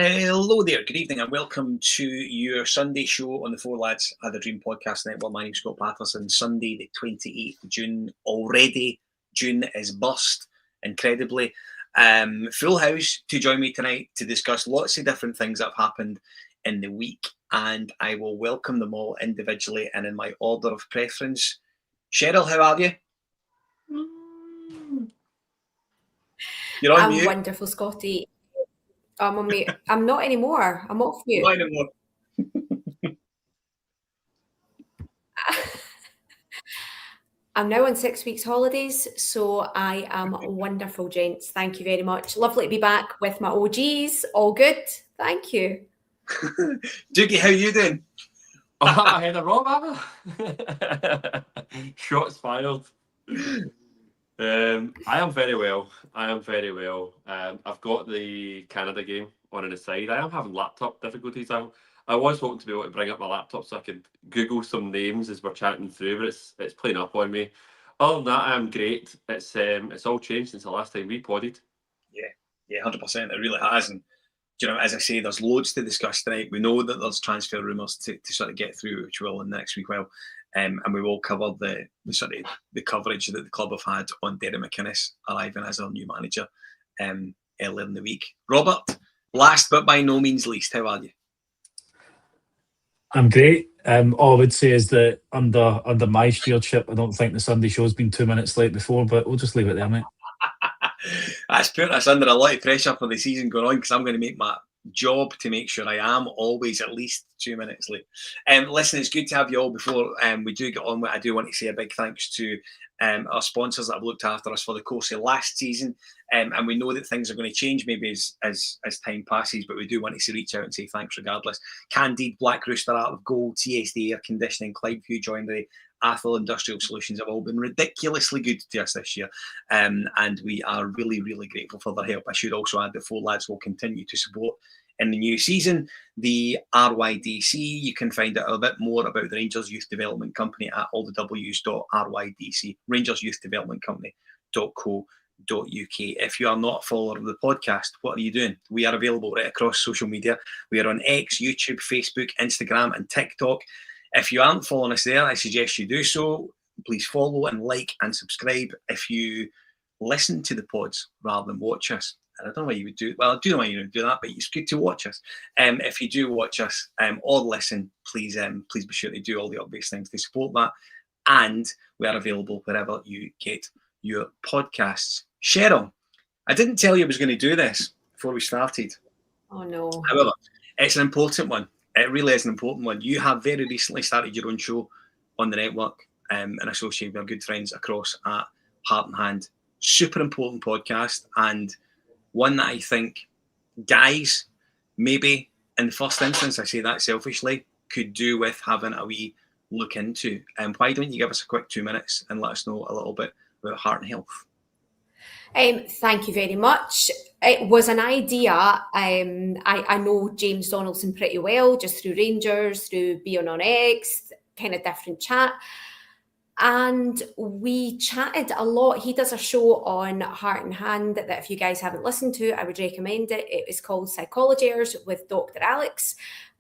Hello there, good evening and welcome to your Sunday show on the Four Lads Had a Dream podcast network. My name's Scott Patterson. Sunday the 28th of June. Already June is burst, incredibly. Full house to join me tonight to discuss lots of different things that have happened in the week, and I will welcome them all individually and in my order of preference. Sheryl, how are you? You're on mute. I'm wonderful, Scotty. I'm on mute. I'm not anymore. I'm off mute. Not anymore. I'm now on 6 weeks holidays, so I am wonderful, gents. Thank you very much. Lovely to be back with my OGs. All good. Thank you. Dougie, how you doing? I had a Rob, Shots fired. I am very well. I've got the Canada game on the side. I am having laptop difficulties. I was hoping to be able to bring up my laptop so I could Google some names as we're chatting through, but it's playing up on me. Other than that, I'm great. It's all changed since the last time we podded. Yeah, 100%. It really has. And as I say, there's loads to discuss tonight. We know that there's transfer rumours to sort of get through, which we'll in the next week. And we will cover the coverage that the club have had on Derek McInnes arriving as our new manager earlier in the week. Robert, last but by no means least, how are you? I'm great. All I would say is that under my stewardship, I don't think the Sunday show's been 2 minutes late before, but we'll just leave it there, mate. That's put us under a lot of pressure for the season going on, because I'm going to make my job to make sure I am always at least 2 minutes late. Listen, it's good to have you all. Before we do get on with it, I do want to say a big thanks to our sponsors that have looked after us for the course of last season, and we know that things are going to change maybe as time passes, but we do want to reach out and say thanks regardless. Candide, Black Rooster, Art of Gold, TSD Air Conditioning, Clydeview Joinery, Athol Industrial Solutions have all been ridiculously good to us this year, and we are really, really grateful for their help. I should also add that Four Lads will continue to support in the new season the RYDC. You can find out a bit more about the Rangers Youth Development Company at allthews.rydc, Rangers Youth Development Company.co.uk. If you are not a follower of the podcast, what are you doing? We are available right across social media. We are on X, YouTube, Facebook, Instagram, and TikTok. If you aren't following us there, I suggest you do so. Please follow and like and subscribe. If you listen to the pods rather than watch us, and I don't know why you would do. Well, I do know why you would do that, but it's good to watch us. If you do watch us or listen, please be sure to do all the obvious things to support that. And we are available wherever you get your podcasts. Sheryl, I didn't tell you I was going to do this before we started. Oh no! However, it's an important one. It really is an important one. You have very recently started your own show on the network and associated with our good friends across at Heart and Hand. Super important podcast, and one that I think guys, maybe in the first instance, I say that selfishly, could do with having a wee look into. Why don't you give us a quick 2 minutes and let us know a little bit about heart and health? Thank you very much. It was an idea. I know James Donaldson pretty well, just through Rangers, through being on X, kind of different chat. And we chatted a lot. He does a show on Heart and Hand that if you guys haven't listened to, I would recommend it. It is called Psychologiers with Dr. Alex.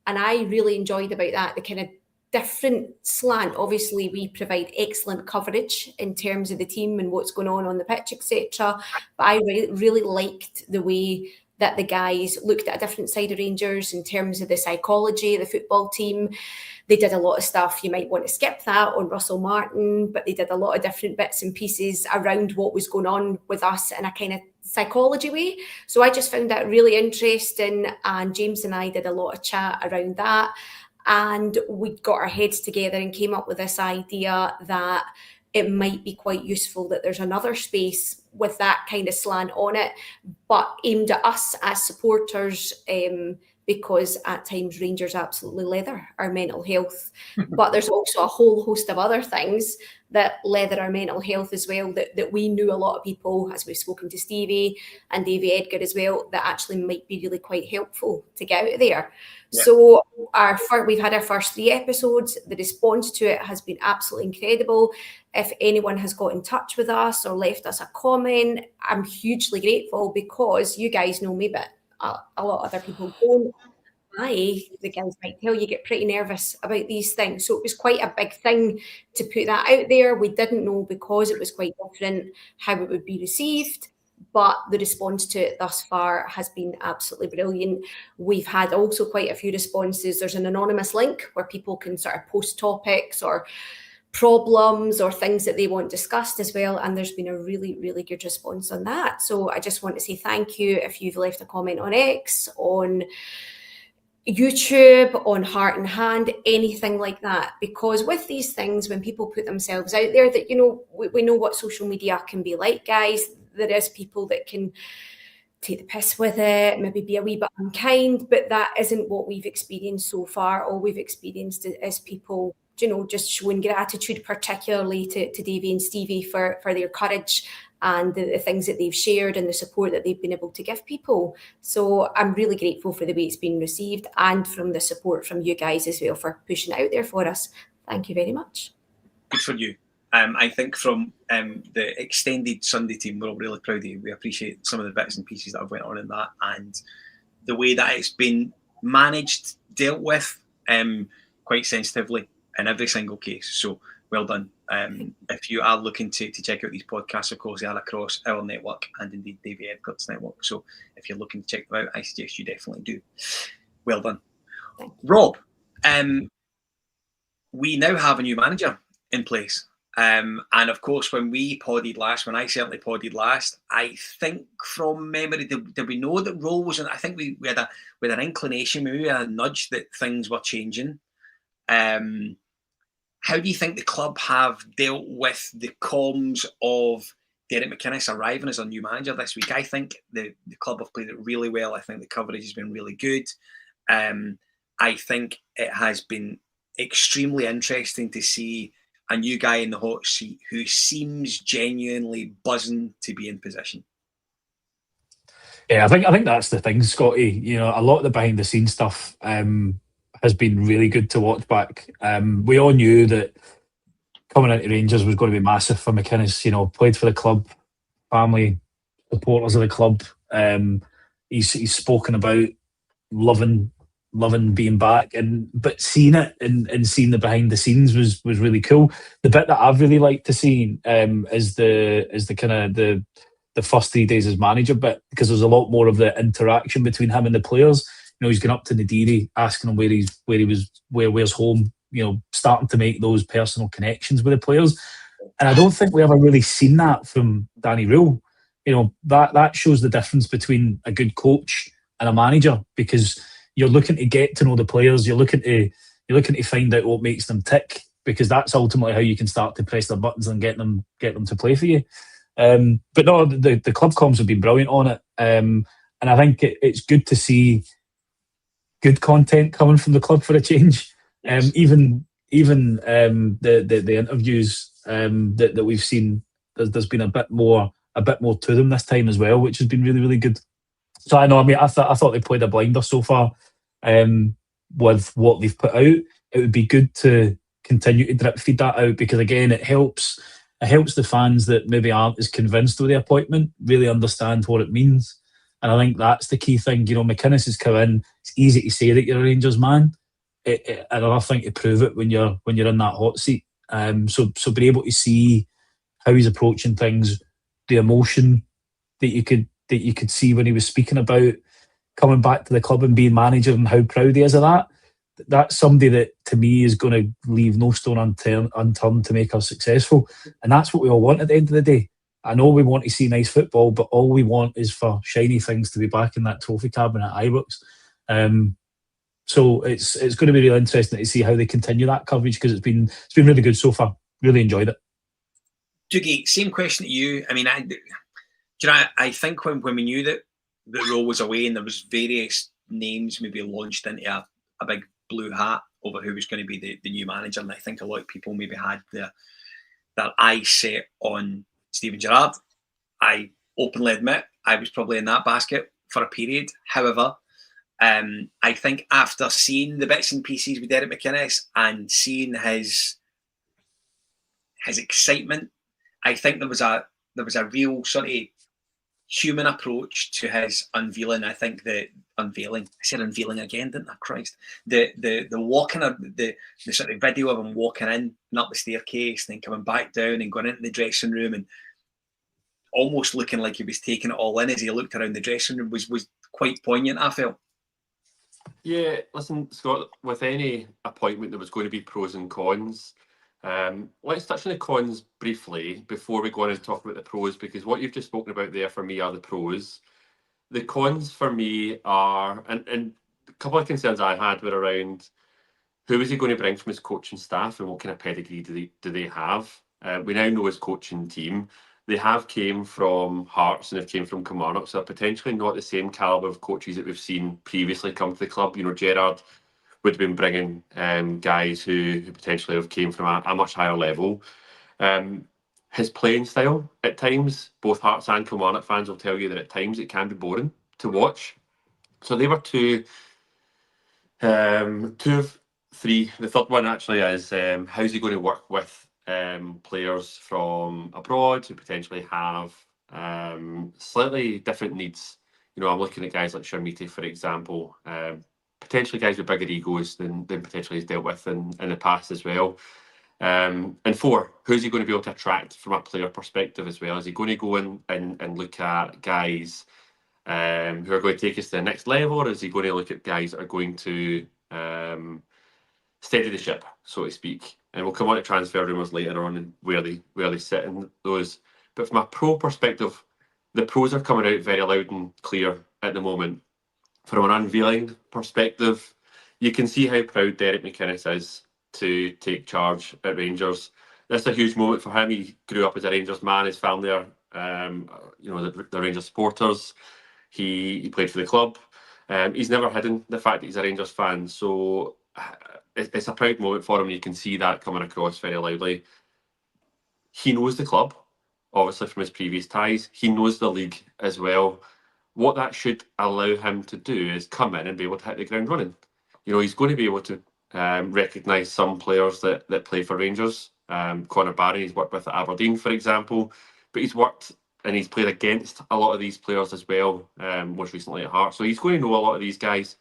And I really enjoyed about that, the kind of different slant. Obviously, we provide excellent coverage in terms of the team and what's going on the pitch, etc. But I really liked the way that the guys looked at a different side of Rangers in terms of the psychology of the football team. They did a lot of stuff. You might want to skip that on Russell Martin, but they did a lot of different bits and pieces around what was going on with us in a kind of psychology way. So I just found that really interesting. And James and I did a lot of chat around that. And we got our heads together and came up with this idea that it might be quite useful that there's another space with that kind of slant on it, but aimed at us as supporters, because at times Rangers absolutely leather our mental health. But there's also a whole host of other things that leather our mental health as well, that we knew a lot of people, as we've spoken to Stevie and Davey Edgar as well, that actually might be really quite helpful to get out of there. Yeah. So we've had our first 3 episodes. The response to it has been absolutely incredible. If anyone has got in touch with us or left us a comment, I'm hugely grateful, because you guys know me a lot of other people don't. The guys might tell you, get pretty nervous about these things. So it was quite a big thing to put that out there. We didn't know, because it was quite different, how it would be received. But the response to it thus far has been absolutely brilliant. We've had also quite a few responses. There's an anonymous link where people can sort of post topics or problems or things that they want discussed as well. And there's been a really, really good response on that. So I just want to say thank you if you've left a comment on X, on YouTube, on Heart and Hand, anything like that. Because with these things, when people put themselves out there, that, you know, we know what social media can be like, guys. There is people that can take the piss with it, maybe be a wee bit unkind, but that isn't what we've experienced so far. All we've experienced is people, you know, just showing gratitude, particularly to Davey and Stevie for their courage and the things that they've shared and the support that they've been able to give people. So I'm really grateful for the way it's been received, and from the support from you guys as well for pushing it out there for us. Thank you very much. Good for you. I think from the extended Sunday team, we're all really proud of you. We appreciate some of the bits and pieces that have went on in that, and the way that it's been managed, dealt with quite sensitively in every single case. So well done. If you are looking to check out these podcasts, of course, they are across our network and indeed Davey Edgar's network. So if you're looking to check them out, I suggest you definitely do. Well done. Rob, we now have a new manager in place. And of course, when I certainly podded last, I think from memory, did we know that role was in? I think we had an inclination, maybe a nudge that things were changing. How do you think the club have dealt with the comms of Derek McInnes arriving as a new manager this week? I think the club have played it really well. I think the coverage has been really good. I think it has been extremely interesting to see a new guy in the hot seat who seems genuinely buzzing to be in position. Yeah, I think that's the thing, Scotty. You know, a lot of the behind the scenes stuff has been really good to watch back. We all knew that coming into Rangers was going to be massive for McInnes. You know, played for the club, family, supporters of the club. He's spoken about loving being back, but seeing it and seeing the behind the scenes was really cool. The bit that I've really liked to see is the kind of the first 3 days as manager bit, because there's a lot more of the interaction between him and the players. You know, he's going up to Nadiri, asking him where's home. You know, starting to make those personal connections with the players, and I don't think we ever really seen that from Danny Rule. You know, that shows the difference between a good coach and a manager, because you're looking to get to know the players. You're looking to find out what makes them tick, because that's ultimately how you can start to press their buttons and get them to play for you. But no, the club comms have been brilliant on it, and I think it's good to see good content coming from the club for a change. Even the interviews that we've seen, there's been a bit more to them this time as well, which has been really, really good. So I thought they played a blinder so far with what they've put out. It would be good to continue to drip feed that out, because again, it helps the fans that maybe aren't as convinced with the appointment really understand what it means. And I think that's the key thing. You know, McInnes has come in. It's easy to say that you're a Rangers man. Another thing to prove it when you're in that hot seat. So being able to see how he's approaching things, the emotion that you could see when he was speaking about coming back to the club and being manager, and how proud he is of that. That's somebody that, to me, is going to leave no stone unturned to make us successful. And that's what we all want at the end of the day. I know we want to see nice football, but all we want is for shiny things to be back in that trophy cabinet at Ibrox. So it's going to be really interesting to see how they continue that coverage, because it's been really good so far. Really enjoyed it. Dougie, same question to you. I mean, I think when we knew that Rowe was away and there was various names maybe launched into a big blue hat over who was going to be the new manager, and I think a lot of people maybe had their eyes set on Steven Gerrard. I openly admit I was probably in that basket for a period. However, I think after seeing the bits and pieces with Derek McInnes and seeing his excitement, I think there was a real sort of human approach to his unveiling. I think the unveiling. I said unveiling again, didn't I? Christ. The walking of the sort of video of him walking in and up the staircase and then coming back down and going into the dressing room and almost looking like he was taking it all in as he looked around the dressing room was quite poignant, I felt. Yeah, listen, Scott, with any appointment there was going to be pros and cons. Let's touch on the cons briefly before we go on and talk about the pros, because what you've just spoken about there for me are the pros. The cons for me are, and a couple of concerns I had were around who is he going to bring from his coaching staff and what kind of pedigree do they have. We now know his coaching team. They have came from Hearts and have came from Kilmarnock, so potentially not the same calibre of coaches that we've seen previously come to the club. You know, Gerrard would have been bringing guys who potentially have came from a much higher level. His playing style, at times, both Hearts and Kilmarnock fans will tell you that at times it can be boring to watch. So they were two of three. The third one actually is how's he going to work with players from abroad who potentially have slightly different needs. You know, I'm looking at guys like Shermiti, for example, potentially guys with bigger egos than potentially he's dealt with in the past as well. And four, who's he going to be able to attract from a player perspective as well? Is he going to go in and look at guys who are going to take us to the next level, or is he going to look at guys that are going to steady the ship, so to speak? And we'll come on to transfer rumours later on and where they sit in those. But from a pro perspective, the pros are coming out very loud and clear at the moment. From an unveiling perspective, you can see how proud Derek McInnes is to take charge at Rangers. This is a huge moment for him. He grew up as a Rangers man. His family are, the Rangers supporters. He played for the club. He's never hidden the fact that he's a Rangers fan. So it's a proud moment for him. You can see that coming across very loudly. He knows the club, obviously from his previous ties. He knows the league as well. What that should allow him to do is come in and be able to hit the ground running. You know, he's going to be able to recognise some players that play for Rangers. Conor Barry, he's worked with at Aberdeen, for example, but he's worked and he's played against a lot of these players as well, most recently at Hearts. So he's going to know a lot of these guys.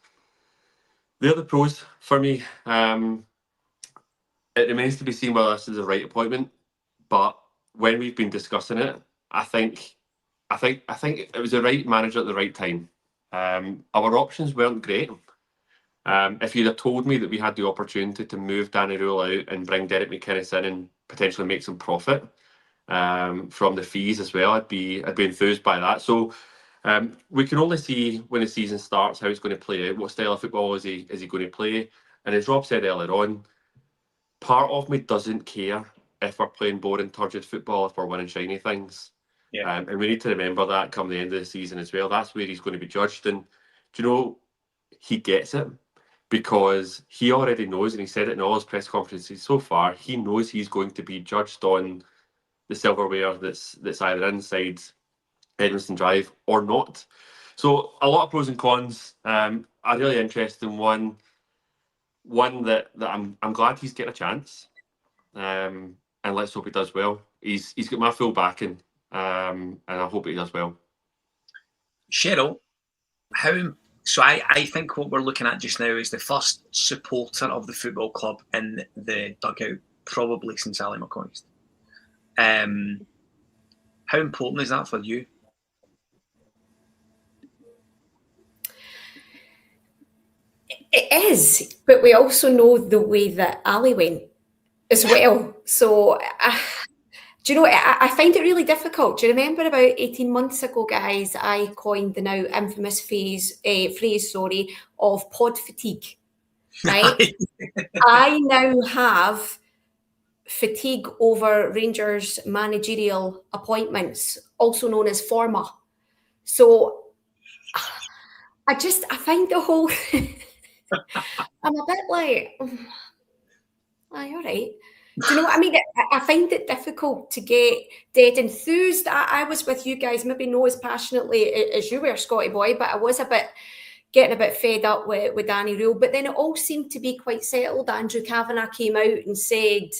They're the pros for me. It remains to be seen whether this is the right appointment, but when we've been discussing it, I think it was the right manager at the right time. Our options weren't great. If you'd have told me that we had the opportunity to move Danny Rule out and bring Derek McInnes in and potentially make some profit from the fees as well, I'd be enthused by that. So we can only see when the season starts how it's going to play out. What style of football is he going to play? And as Rob said earlier on, part of me doesn't care if we're playing boring, turgid football, if we're winning shiny things. Yeah. And we need to remember that come the end of the season as well. That's where he's going to be judged. And do you know, he gets it because he already knows, and he said it in all his press conferences so far, he knows he's going to be judged on the silverware that's either inside Edmiston Drive or not. So a lot of pros and cons. A really interesting one that I'm glad he's getting a chance. And let's hope he does well. He's got my full backing, and I hope he does well. Sheryl, so I think what we're looking at just now is the first supporter of the football club in the dugout, probably since Ali McCoist. How important is that for you? It is, but we also know the way that Ali went as well. So, do you know, I find it really difficult. Do you remember about 18 months ago, guys, I coined the now infamous phrase, of pod fatigue, right? I now have fatigue over Rangers managerial appointments, also known as forma. So I find the whole... I'm a bit like, aye, all right. Do you know what I mean? I find it difficult to get dead enthused. I was with you guys, maybe not as passionately as you were, Scotty boy, but I was getting a bit fed up with Danny Rule. But then it all seemed to be quite settled. Andrew Kavanagh came out and said,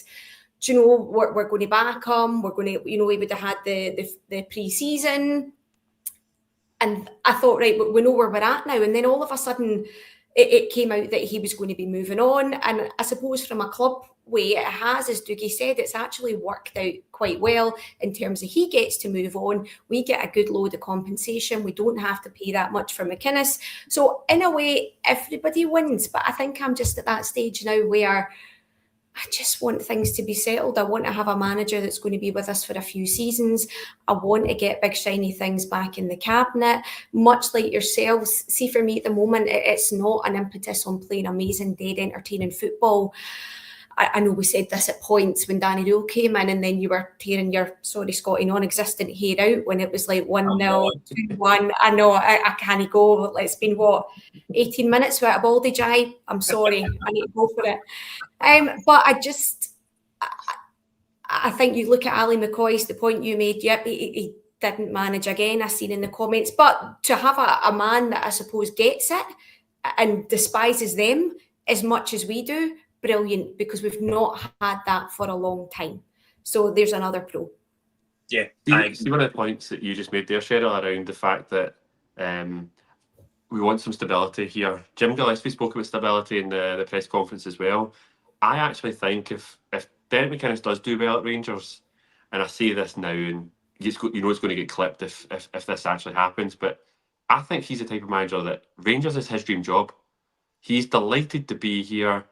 do you know, we're going to back him. We're going to, you know, he would have had the pre-season. And I thought, right, but we know where we're at now. And then all of a sudden, it came out that he was going to be moving on. And I suppose from a club way, it has, as Dougie said, it's actually worked out quite well in terms of he gets to move on. We get a good load of compensation. We don't have to pay that much for McInnes. So in a way, everybody wins. But I think I'm just at that stage now where I just want things to be settled. I want to have a manager that's going to be with us for a few seasons. I want to get big shiny things back in the cabinet. Much like yourselves, see, for me at the moment, it's not an impetus on playing amazing, dead entertaining football. I know we said this at points when Danny Rule came in, and then you were tearing your, sorry Scotty, non-existent hair out when it was like 1-0, 2-1. I know, I can't go. It's been, 18 minutes without a baldy dry? I'm sorry, I need to go for it. But I think you look at Ali McCoy's, the point you made, yep, he didn't manage again, I've seen in the comments. But to have a man that I suppose gets it and despises them as much as we do, brilliant, because we've not had that for a long time. So there's another pro. Yeah. See one of the points that you just made there, Sheryl, around the fact that we want some stability here. Jim Gillespie spoke about stability in the press conference as well. I actually think if Derek McInnes does do well at Rangers, and I say this now, and it's going to get clipped if this actually happens, but I think he's the type of manager that Rangers is his dream job. He's delighted to be here.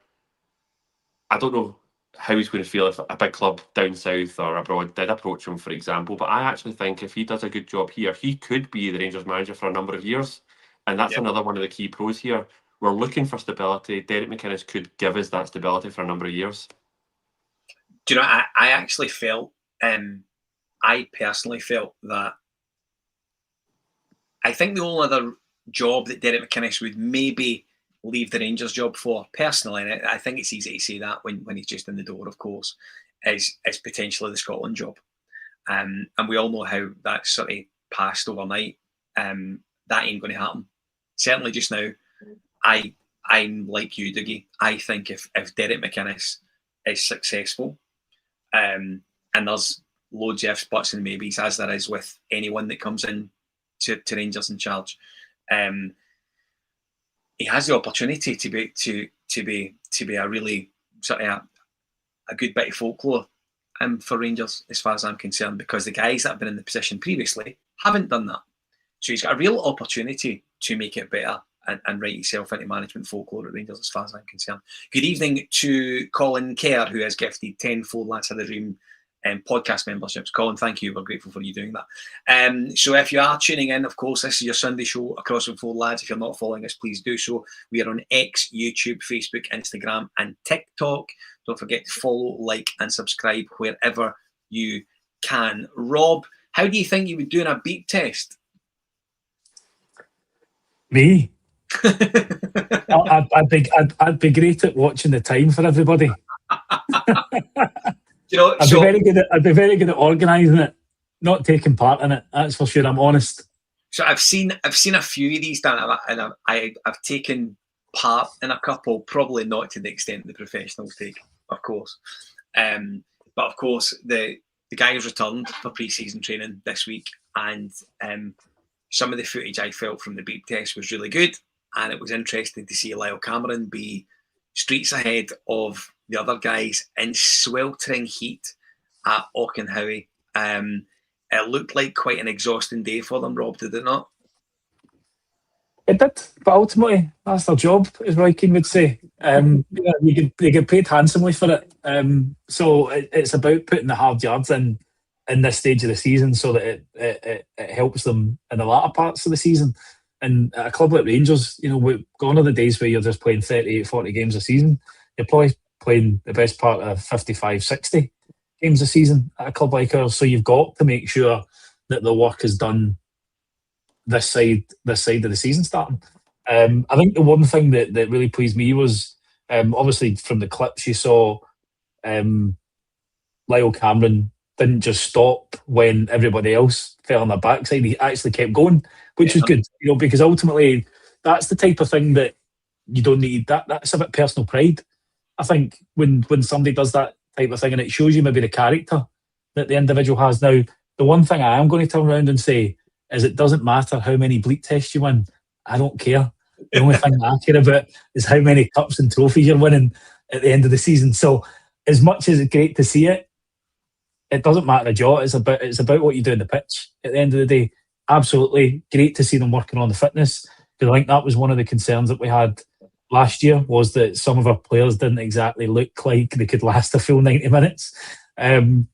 I don't know how he's going to feel if a big club down south or abroad did approach him, for example, but I actually think if he does a good job here, he could be the Rangers manager for a number of years. And that's another one of the key pros here. We're looking for stability. Derek McInnes could give us that stability for a number of years. Do you know, I actually felt, I personally felt that I think the only other job that Derek McInnes would maybe leave the Rangers job for, personally, and I think it's easy to say that when he's just in the door, of course, is potentially the Scotland job. And we all know how that sort of passed overnight. That ain't going to happen. Certainly just now, I'm like you, Dougie. I think if Derek McInnes is successful, and there's loads of ifs, buts and maybes, as there is with anyone that comes in to Rangers in charge, he has the opportunity to be a really sort of a good bit of folklore for Rangers, as far as I'm concerned, because the guys that have been in the position previously haven't done that. So he's got a real opportunity to make it better and write himself into management folklore at Rangers, as far as I'm concerned. Good evening to Colin Kerr, who has gifted 10 full Lads of the Dream podcast memberships. Colin, thank you. We're grateful for you doing that. So if you are tuning in, of course, this is your Sunday show across from 4 Lads. If you're not following us, please do so. We are on X, YouTube, Facebook, Instagram, and TikTok. Don't forget to follow, like, and subscribe wherever you can. Rob, how do you think you would do in a beep test? Me? I'd be great at watching the time for everybody. You know, I'd be very good at organising it, not taking part in it. That's for sure. I'm honest. So I've seen a few of these done, and I've taken part in a couple, probably not to the extent the professionals take, of course. But of course, the guys returned for pre-season training this week, and some of the footage I felt from the beep test was really good, and it was interesting to see Lyle Cameron be streets ahead of the other guys in sweltering heat at Auchenhowie. It looked like quite an exhausting day for them, Rob, did it not? It did, but ultimately that's their job, as Roy Keane would say. You get paid handsomely for it. So it's about putting the hard yards in this stage of the season, so that it helps them in the latter parts of the season. And at a club like Rangers, we're gone are the days where you're just playing 38, 40 games a season. You're probably playing the best part of 55, 60 games a season at a club like ours. So you've got to make sure that the work is done this side of the season starting. I think the one thing that really pleased me was, obviously from the clips you saw, Lyle Cameron didn't just stop when everybody else fell on their backside. He actually kept going, which was good, because ultimately that's the type of thing that you don't need. That's a bit personal pride. I think when somebody does that type of thing, and it shows you maybe the character that the individual has. Now, the one thing I am going to turn around and say is it doesn't matter how many bleep tests you win. I don't care. The only thing I care about is how many cups and trophies you're winning at the end of the season. So as much as it's great to see it, it doesn't matter a jot. It's about what you do in the pitch at the end of the day. Absolutely great to see them working on the fitness, because I think that was one of the concerns that we had last year, was that some of our players didn't exactly look like they could last a full 90 minutes. And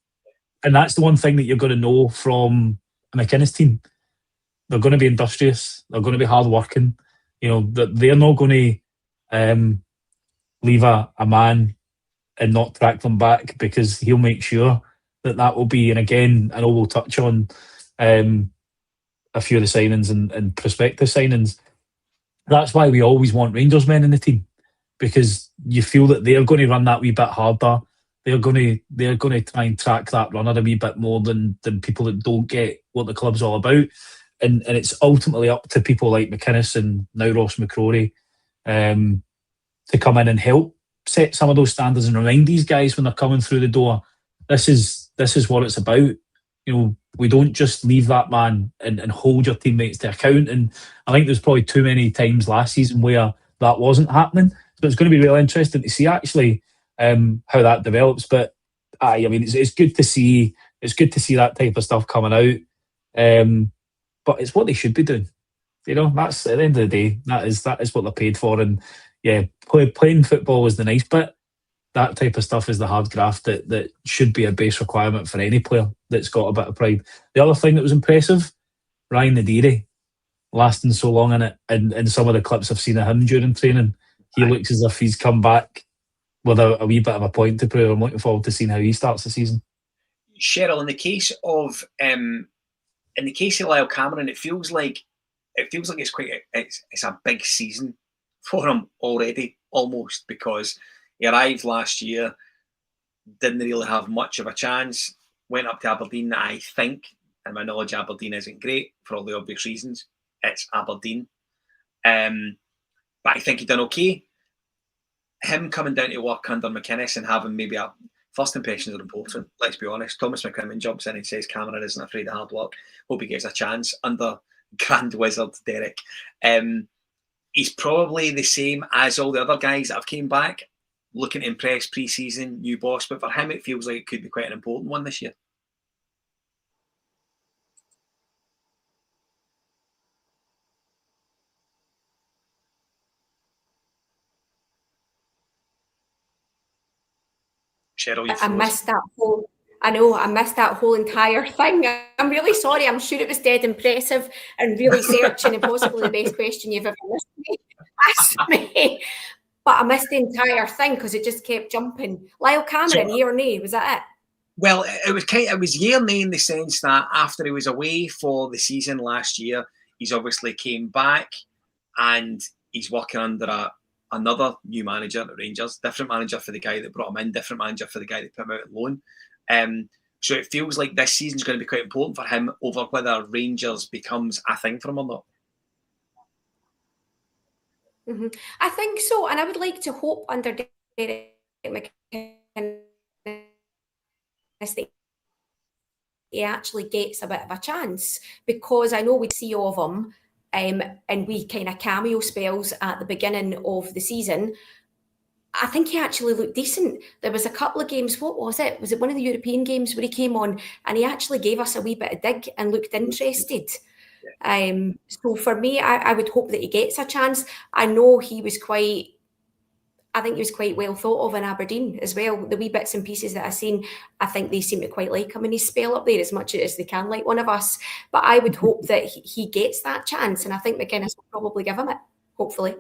that's the one thing that you're going to know from a McInnes team. They're going to be industrious. They're going to be hard-working. You know, they're not going to leave a man and not track them back, because he'll make sure that will be. And again, I know we'll touch on a few of the signings and prospective signings. That's why we always want Rangers men in the team, because you feel that they're going to run that wee bit harder. They're going to try and track that runner a wee bit more than people that don't get what the club's all about. And it's ultimately up to people like McInnes and now Ross McCrory to come in and help set some of those standards and remind these guys when they're coming through the door, this is what it's about. You know, we don't just leave that man and hold your teammates to account. And I think there's probably too many times last season where that wasn't happening. So it's going to be really interesting to see actually how that develops. But I mean, it's good to see. It's good to see that type of stuff coming out. But it's what they should be doing. You know, that's at the end of the day, that is what they're paid for. And yeah, playing football is the nice bit. That type of stuff is the hard graft that should be a base requirement for any player that's got a bit of pride. The other thing that was impressive, Ryan Nadiri, lasting so long in it, and some of the clips I've seen of him during training, he looks as if he's come back with a wee bit of a point to prove. I'm looking forward to seeing how he starts the season. Sheryl, in the case of Lyle Cameron, it feels like it's a big season for him already, almost, because he arrived last year, didn't really have much of a chance, went up to Aberdeen. I think, and my knowledge of Aberdeen isn't great for all the obvious reasons. It's Aberdeen. But I think he done okay. Him coming down to work under McInnes and having maybe a first impressions are important, let's be honest. Thomas McCrimmon jumps in and says Cameron isn't afraid of hard work. Hope he gets a chance under Grand Wizard Derek. He's probably the same as all the other guys that have came back, looking to impress pre-season, new boss. But for him, it feels like it could be quite an important one this year. Sheryl, I missed that whole. I know, I missed that whole entire thing. I'm really sorry. I'm sure it was dead impressive and really searching and possibly the best question you've ever asked me. But I missed the entire thing because it just kept jumping. Lyle Cameron, yea or nay? Was that it? Well, it was yea or nay in the sense that after he was away for the season last year, he's obviously came back and he's working under another new manager at Rangers, different manager for the guy that brought him in, different manager for the guy that put him out on loan. So it feels like this season's going to be quite important for him over whether Rangers becomes a thing for him or not. Mm-hmm. I think so, and I would like to hope under Derek McInnes that he actually gets a bit of a chance, because I know we see of him and we kind of cameo spells at the beginning of the season. I think he actually looked decent. There was a couple of games, what was it? Was it one of the European games where he came on and he actually gave us a wee bit of dig and looked interested. So for me, I would hope that he gets a chance. I know I think he was quite well thought of in Aberdeen as well. The wee bits and pieces that I've seen, I think they seem to quite like him in his spell up there as much as they can like one of us. But I would hope that he gets that chance, and I think McInnes will probably give him it, hopefully.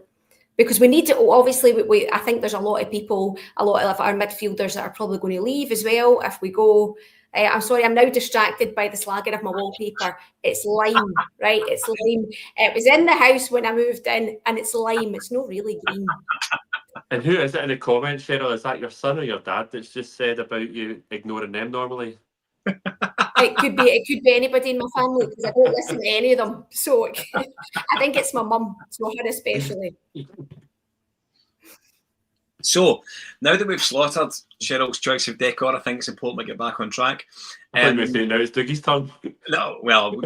Because we need to, obviously, I think there's a lot of people, a lot of our midfielders that are probably going to leave as well if we go. I'm sorry, I'm now distracted by the slagging of my wallpaper. It's lime, right? It's lime. It was in the house when I moved in, and it's lime. It's not really green. And who is it in the comments, Sheryl? Is that your son or your dad that's just said about you ignoring them normally? It could be anybody in my family, because I don't listen to any of them. So I think it's my mum, so her especially. So, now that we've slaughtered Cheryl's choice of decor, I think it's important we get back on track. I thought you were saying now it's Dougie's turn. No, well,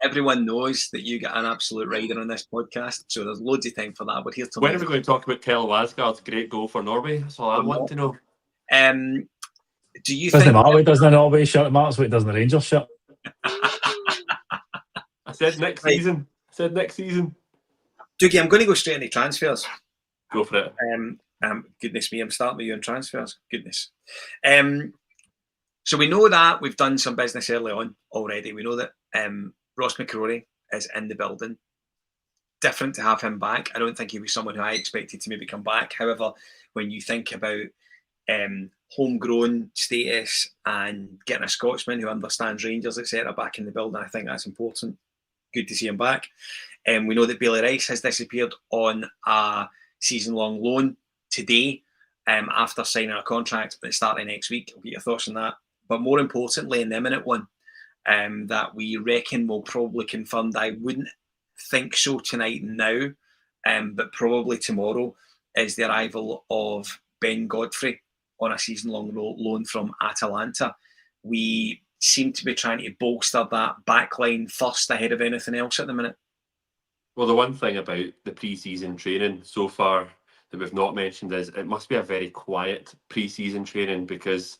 everyone knows that you get an absolute rider on this podcast, so there's loads of time for that. But here's to When are we going to talk about Kel Wasgaard's great goal for Norway? That's all I want to know. Do you Doesn't think matter what he does in the Norway shirt, it matters what he does in the Rangers shirt. I said next season. Dougie, I'm going to go straight into transfers. Go for it. Goodness me, I'm starting with you on transfers. Goodness. So we know that we've done some business early on already. We know that Ross McCrory is in the building. Different to have him back. I don't think he was someone who I expected to maybe come back. However, when you think about homegrown status and getting a Scotsman who understands Rangers, etc., back in the building, I think that's important. Good to see him back. We know that Bailey Rice has disappeared on a season-long loan today after signing a contract that's starting next week. I'll get your thoughts on that. But more importantly, an imminent one that we reckon will probably confirmed. I wouldn't think so tonight now, but probably tomorrow, is the arrival of Ben Godfrey on a season-long loan from Atalanta. We seem to be trying to bolster that backline first ahead of anything else at the minute. Well, the one thing about the pre-season training so far that we've not mentioned is it must be a very quiet pre-season training, because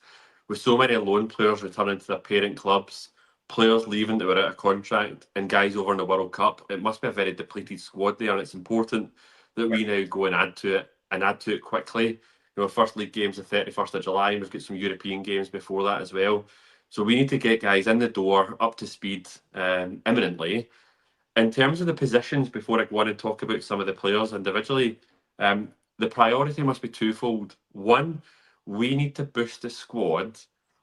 with so many loan players returning to their parent clubs, players leaving that were out of contract, and guys over in the World Cup, it must be a very depleted squad there, and it's important that we now go and add to it quickly. You know, first league game's the 31st of July, and we've got some European games before that as well. So we need to get guys in the door, up to speed imminently. In terms of the positions, before I go on and talk about some of the players individually, the priority must be twofold. One, we need to boost the squad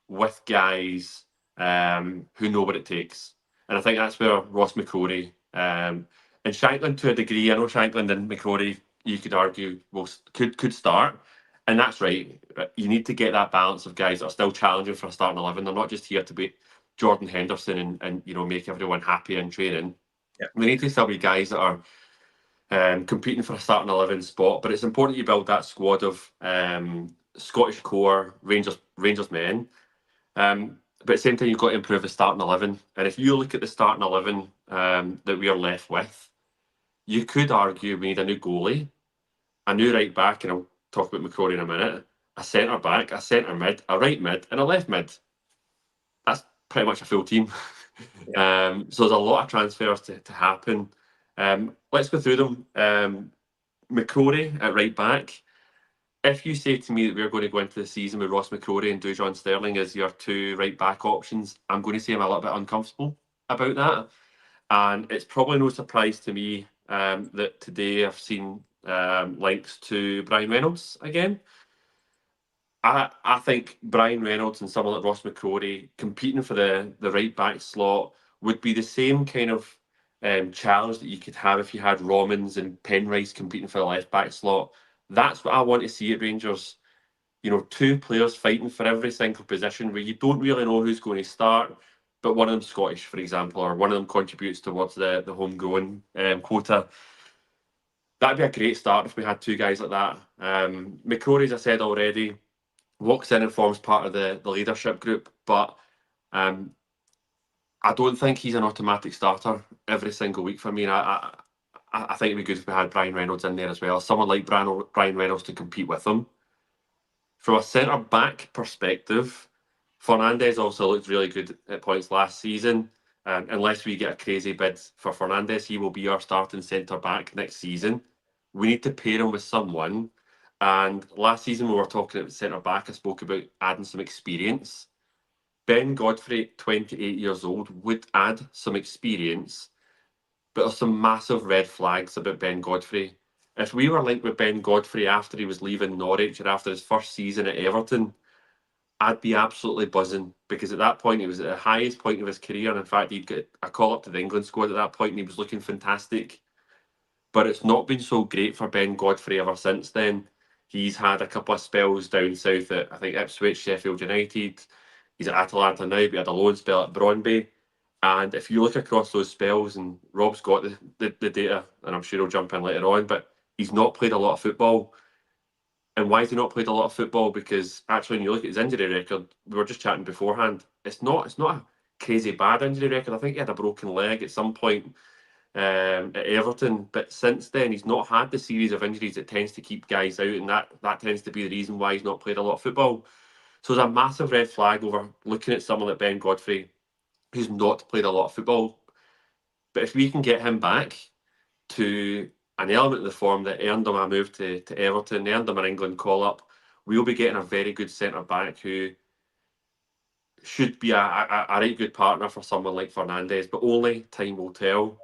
with guys who know what it takes. And I think that's where Ross McCrory and Shanklin, to a degree, I know Shanklin and McCrory, you could argue, could start. And that's right. You need to get that balance of guys that are still challenging for a starting 11. They're not just here to beat Jordan Henderson and you know, make everyone happy in training. Yep. They need to still be guys that are competing for a starting 11 spot. But it's important you build that squad of Scottish core Rangers men. But at the same time, you've got to improve the starting 11. And if you look at the starting 11 that we are left with, you could argue we need a new goalie, a new right back, and I'll talk about McCrory in a minute, a centre back, a centre mid, a right mid, and a left mid. That's pretty much a full team. Yeah. So there's a lot of transfers to happen. Let's go through them. McCrory at right back. If you say to me that we're going to go into the season with Ross McCrory and Dougie Sterling as your two right back options, I'm going to say I'm a little bit uncomfortable about that. And it's probably no surprise to me that today I've seen links to Brian Reynolds again. I think Brian Reynolds and someone like Ross McCrory competing for the right back slot would be the same kind of challenge that you could have if you had Romans and Penrice competing for the left back slot. That's what I want to see at Rangers. You know, two players fighting for every single position where you don't really know who's going to start, but one of them's Scottish, for example, or one of them contributes towards the homegrown quota. That'd be a great start if we had two guys like that. McCrory, as I said already, walks in and forms part of the leadership group, but I don't think he's an automatic starter every single week for me. And I think it'd be good if we had Brian Reynolds in there as well. Someone like Brian Reynolds to compete with him. From a centre-back perspective, Fernandes also looked really good at points last season. Unless we get a crazy bid for Fernandes, he will be our starting centre-back next season. We need to pair him with someone. And last season, when we were talking about centre-back, I spoke about adding some experience. Ben Godfrey, 28 years old, would add some experience. But there's some massive red flags about Ben Godfrey. If we were linked with Ben Godfrey after he was leaving Norwich or after his first season at Everton, I'd be absolutely buzzing, because at that point he was at the highest point of his career, and in fact he'd get a call up to the England squad at that point and he was looking fantastic. But it's not been so great for Ben Godfrey ever since then. He's had a couple of spells down south at, I think, Ipswich, Sheffield United. He's at Atalanta now, but he had a loan spell at Brøndby. And if you look across those spells, and Rob's got the data, and I'm sure he'll jump in later on, but he's not played a lot of football. And why has he not played a lot of football? Because actually, when you look at his injury record, we were just chatting beforehand, it's not a crazy bad injury record. I think he had a broken leg at some point at Everton, but since then he's not had the series of injuries that tends to keep guys out, and that tends to be the reason why he's not played a lot of football. So there's a massive red flag over looking at someone like Ben Godfrey, who's not played a lot of football. But if we can get him back to an element of the form that earned him a move to Everton, earned him an England call-up, we'll be getting a very good centre-back who should be a right good partner for someone like Fernandes, but only time will tell.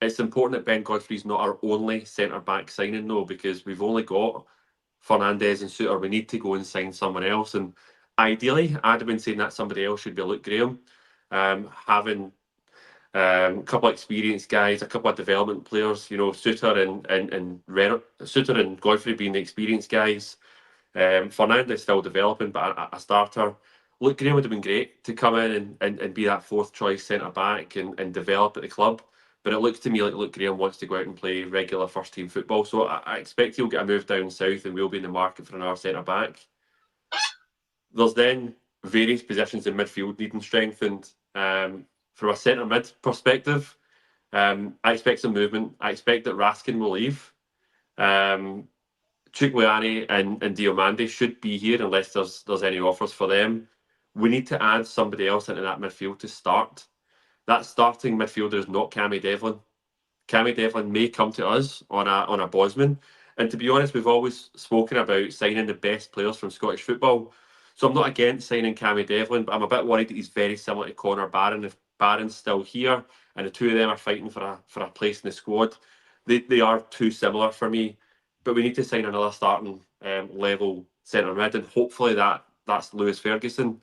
It's important that Ben Godfrey's not our only centre-back signing, though, because we've only got Fernandes and Suter. We need to go and sign someone else. And ideally, I'd have been saying that somebody else should be Luke Graham. Having a couple of experienced guys, a couple of development players, you know, Suter and Godfrey being the experienced guys. Fernandes still developing, but a starter. Luke Graham would have been great to come in and be that fourth choice centre back and develop at the club. But it looks to me like Luke Graham wants to go out and play regular first team football. So I expect he'll get a move down south and we'll be in the market for another centre back. There's then various positions in midfield needing strengthened. From a centre mid perspective, I expect some movement. I expect that Raskin will leave. Chukwueze and Diomande should be here unless there's any offers for them. We need to add somebody else into that midfield to start. That starting midfielder is not Cammy Devlin. Cammy Devlin may come to us on a Bosman. And to be honest, we've always spoken about signing the best players from Scottish football. So I'm not against signing Cammy Devlin, but I'm a bit worried that he's very similar to Connor Barron. If Barron's still here and the two of them are fighting for a place in the squad, they are too similar for me. But we need to sign another starting level centre mid, and hopefully that's Lewis Ferguson.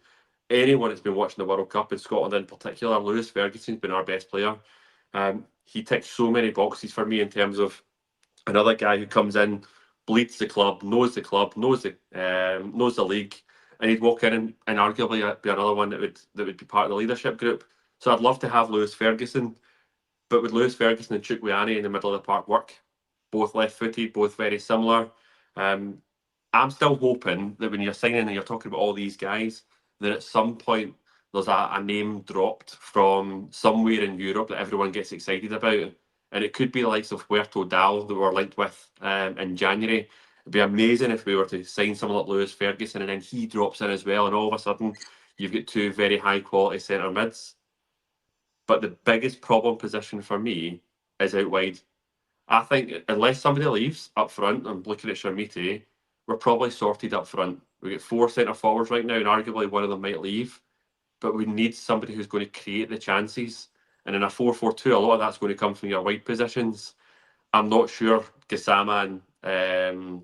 Anyone that's been watching the World Cup in Scotland in particular, Lewis Ferguson's been our best player. He ticks so many boxes for me in terms of another guy who comes in, bleeds the club, knows the league, and he'd walk in and arguably be another one that would be part of the leadership group. So I'd love to have Lewis Ferguson, but with Lewis Ferguson and Chukwueze in the middle of the park work, both left-footed, both very similar. I'm still hoping that when you're signing and you're talking about all these guys, that at some point there's a name dropped from somewhere in Europe that everyone gets excited about. And it could be the likes of Huerto Dal that we're linked with in January. It'd be amazing if we were to sign someone like Lewis Ferguson and then he drops in as well, and all of a sudden you've got two very high quality centre mids. But the biggest problem position for me is out wide. I think unless somebody leaves up front, I'm looking at Sharmiti, we're probably sorted up front. We've got 4 centre forwards right now, and arguably one of them might leave. But we need somebody who's going to create the chances. And in a 4-4-2, a lot of that's going to come from your wide positions. I'm not sure Gassama and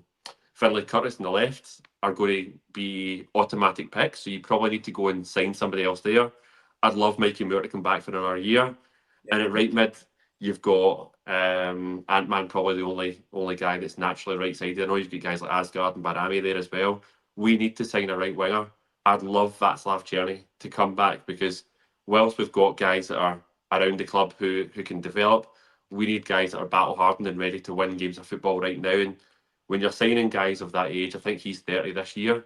Finlay Curtis on the left are going to be automatic picks, so you probably need to go and sign somebody else there. I'd love Mikey Moore to come back for another year. Yeah. And at right mid, you've got Ant-Man, probably the only guy that's naturally right-sided. I know you've got guys like Asgard and Barami there as well. We need to sign a right winger. I'd love Václav Černý to come back, because whilst we've got guys that are around the club who can develop, we need guys that are battle-hardened and ready to win games of football right now. And when you're signing guys of that age, I think he's 30 this year,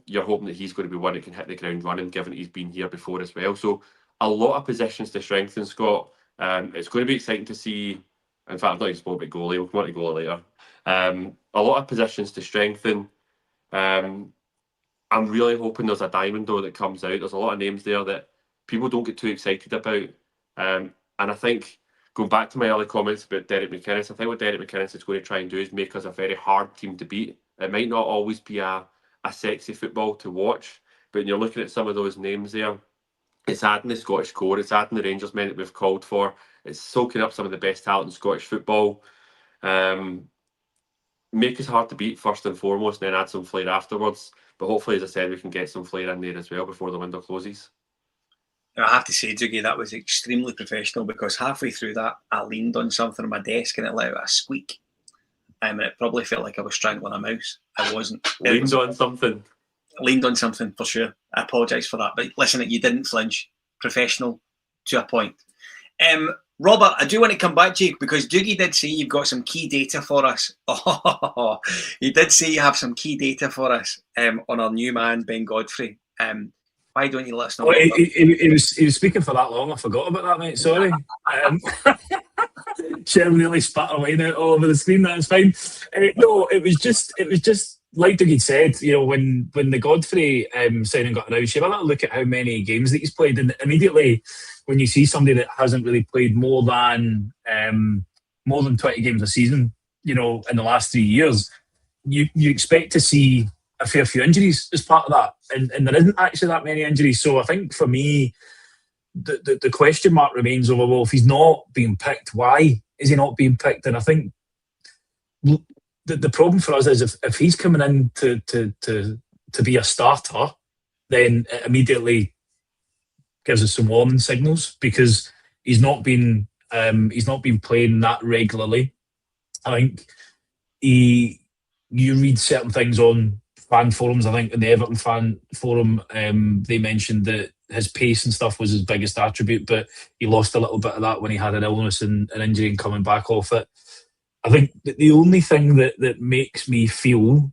you're hoping that he's going to be one that can hit the ground running, given that he's been here before as well. So a lot of positions to strengthen, Scott. It's going to be exciting to see. In fact, I've not even spoken about goalie. We'll come on to goalie later. A lot of positions to strengthen. I'm really hoping there's a diamond though that comes out. There's a lot of names there that people don't get too excited about. And I think, going back to my early comments about Derek McInnes, I think what Derek McInnes is going to try and do is make us a very hard team to beat. It might not always be a sexy football to watch, but when you're looking at some of those names there, it's adding the Scottish core, it's adding the Rangers men that we've called for, it's soaking up some of the best talent in Scottish football. Make us hard to beat first and foremost, and then add some flair afterwards. But hopefully, as I said, we can get some flair in there as well before the window closes. I have to say, Dougie, that was extremely professional, because halfway through that, I leaned on something on my desk and it let out a squeak. And it probably felt like I was strangling a mouse. I wasn't. Leaned on something for sure. I apologise for that. But listen, you didn't flinch. Professional to a point. Robert, I do want to come back to you because Dougie did say you've got some key data for us. Oh, he did say you have some key data for us on our new man, Ben Godfrey. Why don't you let us know? Oh, he was speaking for that long. I forgot about that, mate. Sorry. Sheryl nearly spat her wine out all over the screen. That's fine. No, it was just like Dougie said. You know, when the Godfrey signing got announced, you have a little look at how many games that he's played, and immediately when you see somebody that hasn't really played more than 20 games a season, you know, in the last 3 years, you expect to see a fair few injuries as part of that, and there isn't actually that many injuries. So I think for me, the question mark remains over, well, if he's not being picked, why is he not being picked? And I think the problem for us is if he's coming in to be a starter, then it immediately gives us some warning signals, because he's not been playing that regularly. I think you read certain things on fan forums. I think in the Everton fan forum, they mentioned that his pace and stuff was his biggest attribute, but he lost a little bit of that when he had an illness and an injury and coming back off it. I think that the only thing that makes me feel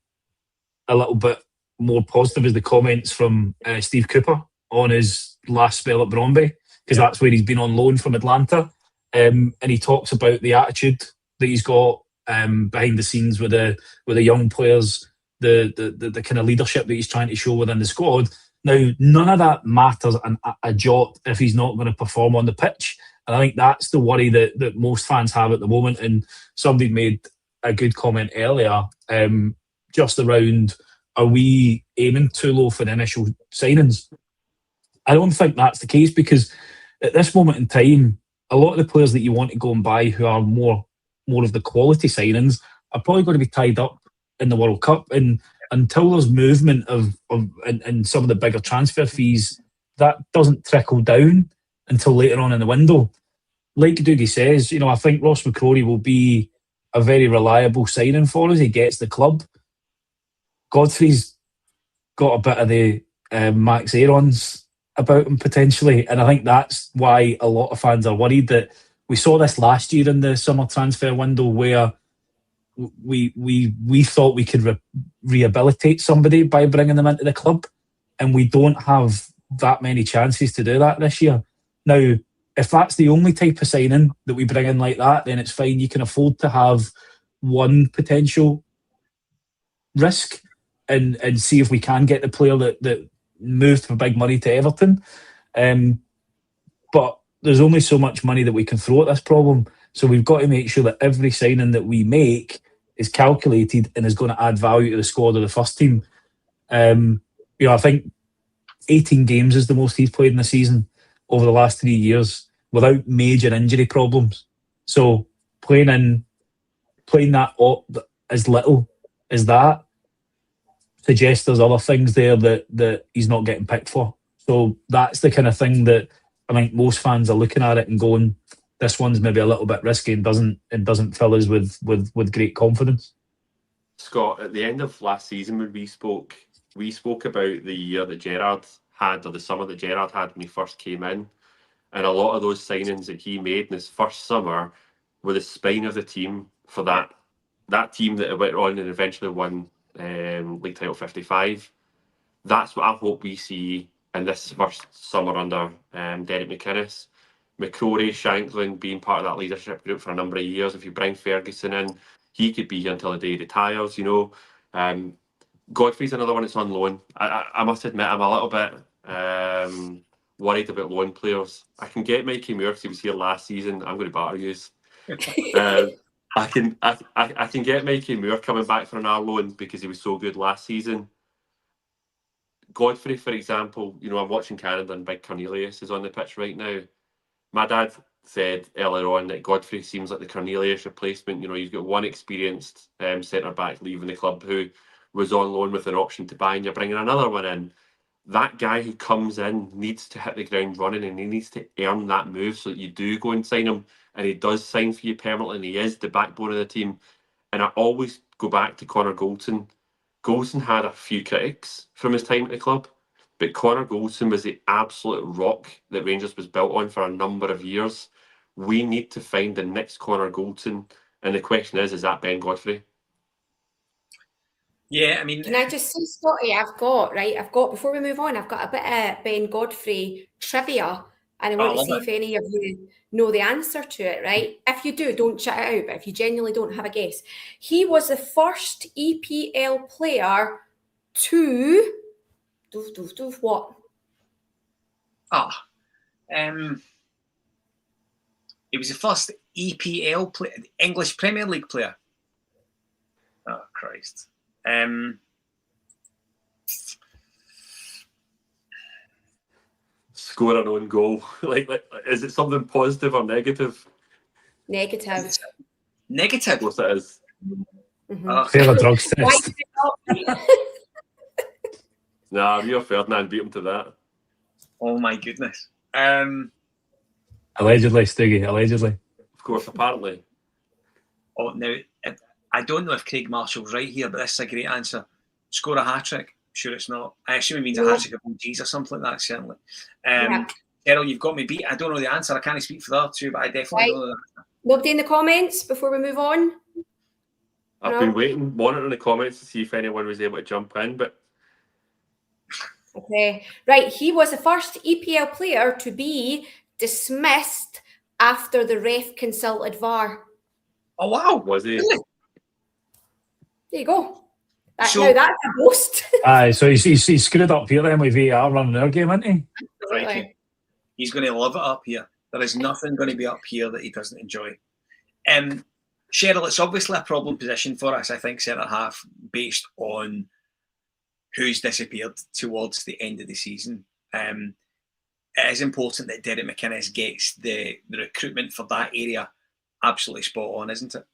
a little bit more positive is the comments from Steve Cooper on his last spell at Bromby, because that's where he's been on loan from Atlanta, and he talks about the attitude that he's got behind the scenes with the young players, the kind of leadership that he's trying to show within the squad. Now, none of that matters a jot if he's not going to perform on the pitch. And I think that's the worry that most fans have at the moment. And somebody made a good comment earlier, just around, are we aiming too low for the initial signings? I don't think that's the case, because at this moment in time, a lot of the players that you want to go and buy who are more of the quality signings are probably going to be tied up in the World Cup. And until there's movement and some of the bigger transfer fees, that doesn't trickle down until later on in the window. Like Dougie says, you know, I think Ross McCrory will be a very reliable signing for us. He gets the club. Godfrey's got a bit of the Max Aarons about him potentially, and I think that's why a lot of fans are worried. That we saw this last year in the summer transfer window, where we thought we could rehabilitate somebody by bringing them into the club, and we don't have that many chances to do that this year. Now, if that's the only type of signing that we bring in like that, then it's fine. You can afford to have one potential risk and see if we can get the player that moved for big money to Everton. But there's only so much money that we can throw at this problem. So we've got to make sure that every signing that we make is calculated and is going to add value to the squad of the first team. You know, I think 18 games is the most he's played in the season over the last 3 years without major injury problems. So playing that as little as that suggests there's other things there that he's not getting picked for. So that's the kind of thing that I think most fans are looking at it and going, this one's maybe a little bit risky and doesn't fill us with great confidence. Scott, at the end of last season when we spoke about the year that Gerrard had, or the summer that Gerrard had when he first came in, and a lot of those signings that he made in his first summer were the spine of the team for that team that went on and eventually won League Title 55. That's what I hope we see in this first summer under Derek McInnes. McCrory, Shanklin being part of that leadership group for a number of years. If you bring Ferguson in, he could be here until the day he retires, you know. Godfrey's another one that's on loan. I must admit, I'm a little bit worried about loan players. I can get Mikey Moore because he was here last season. I'm going to batter yous. I can get Mikey Moore coming back for another loan because he was so good last season. Godfrey, for example, you know, I'm watching Canada and Big Cornelius is on the pitch right now. My dad said earlier on that Godfrey seems like the Cornelius replacement. You know, you've got one experienced centre-back leaving the club who was on loan with an option to buy, and you're bringing another one in. That guy who comes in needs to hit the ground running, and he needs to earn that move so that you do go and sign him, and he does sign for you permanently, and he is the backbone of the team. And I always go back to Connor Goldson. Goldson had a few critics from his time at the club, but Connor Goldson was the absolute rock that Rangers was built on for a number of years. we need to find the next Connor Goldson. And the question is that Ben Godfrey? Yeah, I mean, Can I just say, Scotty, before we move on, I've got a bit of Ben Godfrey trivia, and I want to see if any of you know the answer to it, right? If you do, don't chat it out, but if you genuinely don't have a guess. He was the first EPL player to what? He was the first EPL player, English Premier League player. Oh, Christ. Score an own goal. like, is it something positive or negative? Negative. Negative? Of course it is. Fail a drugs test. Nah, Rio Ferdinand beat him to that. Oh my goodness. Allegedly, Stiggy, allegedly. Of course, apparently. Oh, now, I don't know if Craig Marshall's right here, but this is a great answer. Score a hat-trick? Sure it's not. I assume it means a hat-trick of OGs or something like that, certainly. Sheryl, you've got me beat. I don't know the answer. I can't speak for the other two, but I definitely don't know the answer. Nobody in the comments before we move on? I've been waiting, monitoring the comments to see if anyone was able to jump in, but... Okay. Right, he was the first EPL player to be dismissed after the ref consulted VAR. Oh, wow. Was he? Really? There you go. Now that's a boast. Aye, so he's screwed up here then with VAR running our game, isn't he? Right. He's going to love it up here. There is nothing going to be up here that he doesn't enjoy. Sheryl, it's obviously a problem position for us, I think, centre half, based on who's disappeared towards the end of the season. It is important that Derek McInnes gets the recruitment for that area absolutely spot on, isn't it?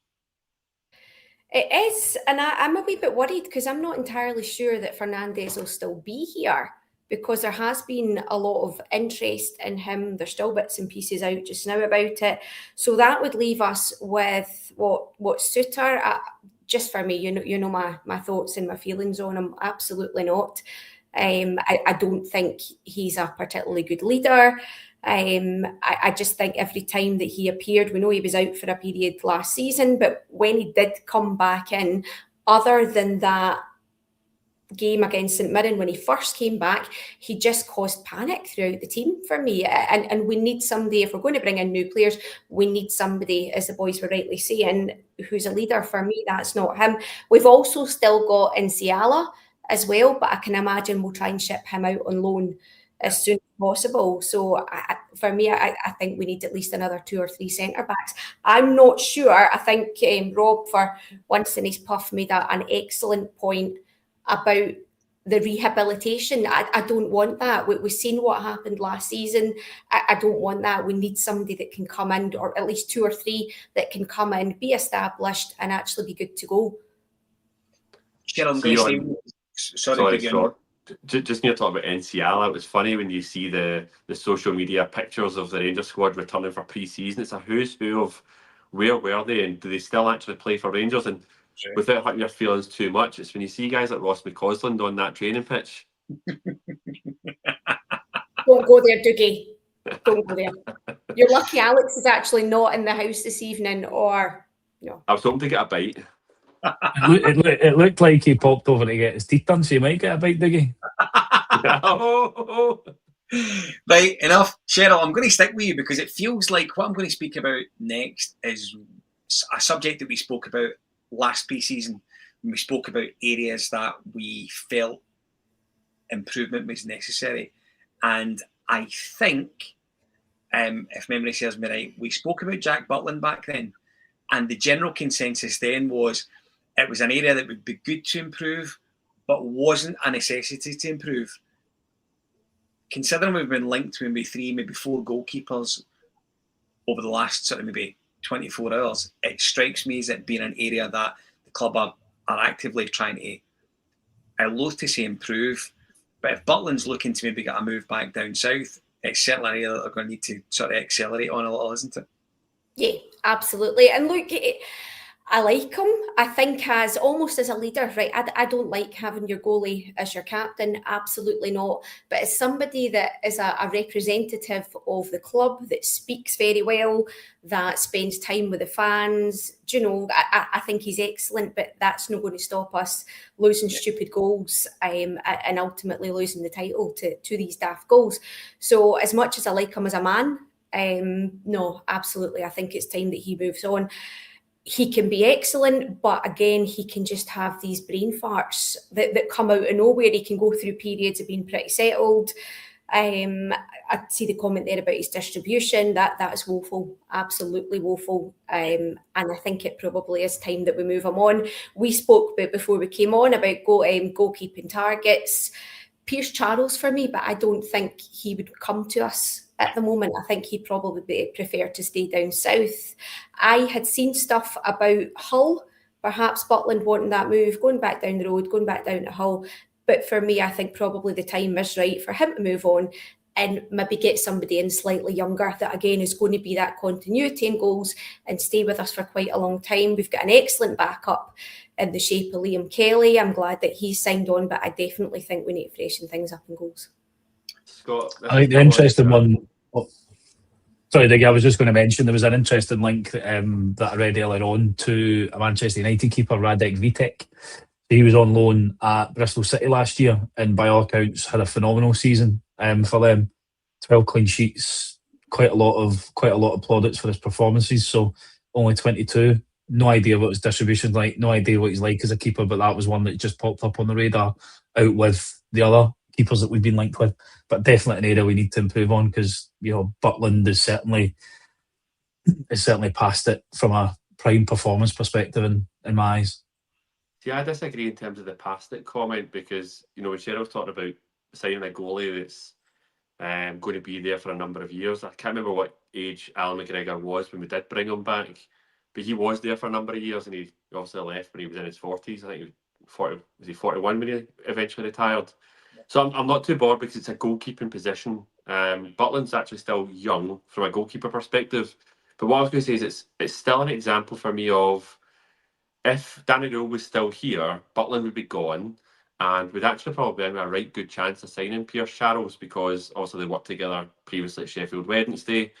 It is, and I'm a wee bit worried because I'm not entirely sure that Fernandes will still be here, because there has been a lot of interest in him. There's still bits and pieces out just now about it. So that would leave us with what Suter. Just for me, you know my thoughts and my feelings on him. Absolutely not. I don't think he's a particularly good leader. I just think every time that he appeared, we know he was out for a period last season, but when he did come back in, other than that game against St Mirren when he first came back, he just caused panic throughout the team for me. And we need somebody, if we're going to bring in new players, we need somebody, as the boys were rightly saying, who's a leader. For me, that's not him. We've also still got Nsiala as well, but I can imagine we'll try and ship him out on loan as soon as possible. So for me, I think we need at least another 2 or 3 centre backs. I'm not sure. I think Rob, for once in his puff, made an excellent point about the rehabilitation. I don't want that. We've seen what happened last season. I don't want that. We need somebody that can come in, or at least 2 or 3 that can come in, be established, and actually be good to go. Sheryl, I'm going to say... Sorry. Just need to talk about Nsiala. It was funny when you see the social media pictures of the Rangers squad returning for pre-season. It's a who's who of where were they and do they still actually play for Rangers? And without hurting your feelings too much, it's when you see guys like Ross McCausland on that training pitch. Don't go there, Dougie. Don't go there. You're lucky Alex is actually not in the house this evening, or no. I was hoping to get a bite. It looked like he popped over to get his teeth done, so you might get a bite, Dougie. Right, enough. Sheryl, I'm going to stick with you because it feels like what I'm going to speak about next is a subject that we spoke about last pre-season when we spoke about areas that we felt improvement was necessary. And I think, if memory serves me right, we spoke about Jack Butland back then, and the general consensus then was it was an area that would be good to improve, but wasn't a necessity to improve. Considering we've been linked to maybe 3, maybe 4 goalkeepers over the last sort of maybe 24 hours, it strikes me as it being an area that the club are actively trying to, I loathe to say improve, but if Butland's looking to maybe get a move back down south, it's certainly an area that they're going to need to sort of accelerate on a little, isn't it? Yeah, absolutely. And look, I like him. I think as almost as a leader, right? I don't like having your goalie as your captain, absolutely not. But as somebody that is a representative of the club, that speaks very well, that spends time with the fans, do you know, I think he's excellent, but that's not going to stop us losing stupid goals and ultimately losing the title to these daft goals. So as much as I like him as a man, no, absolutely, I think it's time that he moves on. He can be excellent, but again, he can just have these brain farts that come out of nowhere. He can go through periods of being pretty settled. I see the comment there about his distribution. That is woeful, absolutely woeful. And I think it probably is time that we move him on. We spoke before we came on about goalkeeping targets. Pierce Charles for me, but I don't think he would come to us at the moment. I think he'd probably prefer to stay down south. I had seen stuff about Hull, perhaps Butland wanting that move, going back down the road, going back down to Hull. But for me, I think probably the time is right for him to move on and maybe get somebody in slightly younger that, again, is going to be that continuity in goals and stay with us for quite a long time. We've got an excellent backup in the shape of Liam Kelly. I'm glad that he's signed on, but I definitely think we need to freshen things up in goals. Scott, I think the interesting one. Oh, sorry, Diggy, I was just going to mention there was an interesting link that I read earlier on to a Manchester United keeper, Radek Vitek. He was on loan at Bristol City last year, and by all accounts had a phenomenal season for them. 12 clean sheets, quite a lot of plaudits for his performances. So only 22. No idea what his distribution's like. No idea what he's like as a keeper, but that was one that just popped up on the radar, out with the other keepers that we've been linked with. But definitely an area we need to improve on, because Butland is certainly past it from a prime performance perspective in my eyes. See, I disagree in terms of the past it comment, because when Sheryl's talking about signing a goalie that's going to be there for a number of years. I can't remember what age Alan McGregor was when we did bring him back, but he was there for a number of years, and he obviously left when he was in his 40s. I think he was 40. Was he 41 when he eventually retired? So I'm not too bored, because it's a goalkeeping position. Butland's actually still young from a goalkeeper perspective. But what I was going to say is it's still an example for me of, if Danny Rule was still here, Butland would be gone, and we'd actually probably have a right good chance of signing Pierce Charles, because also they worked together previously at Sheffield Wednesday.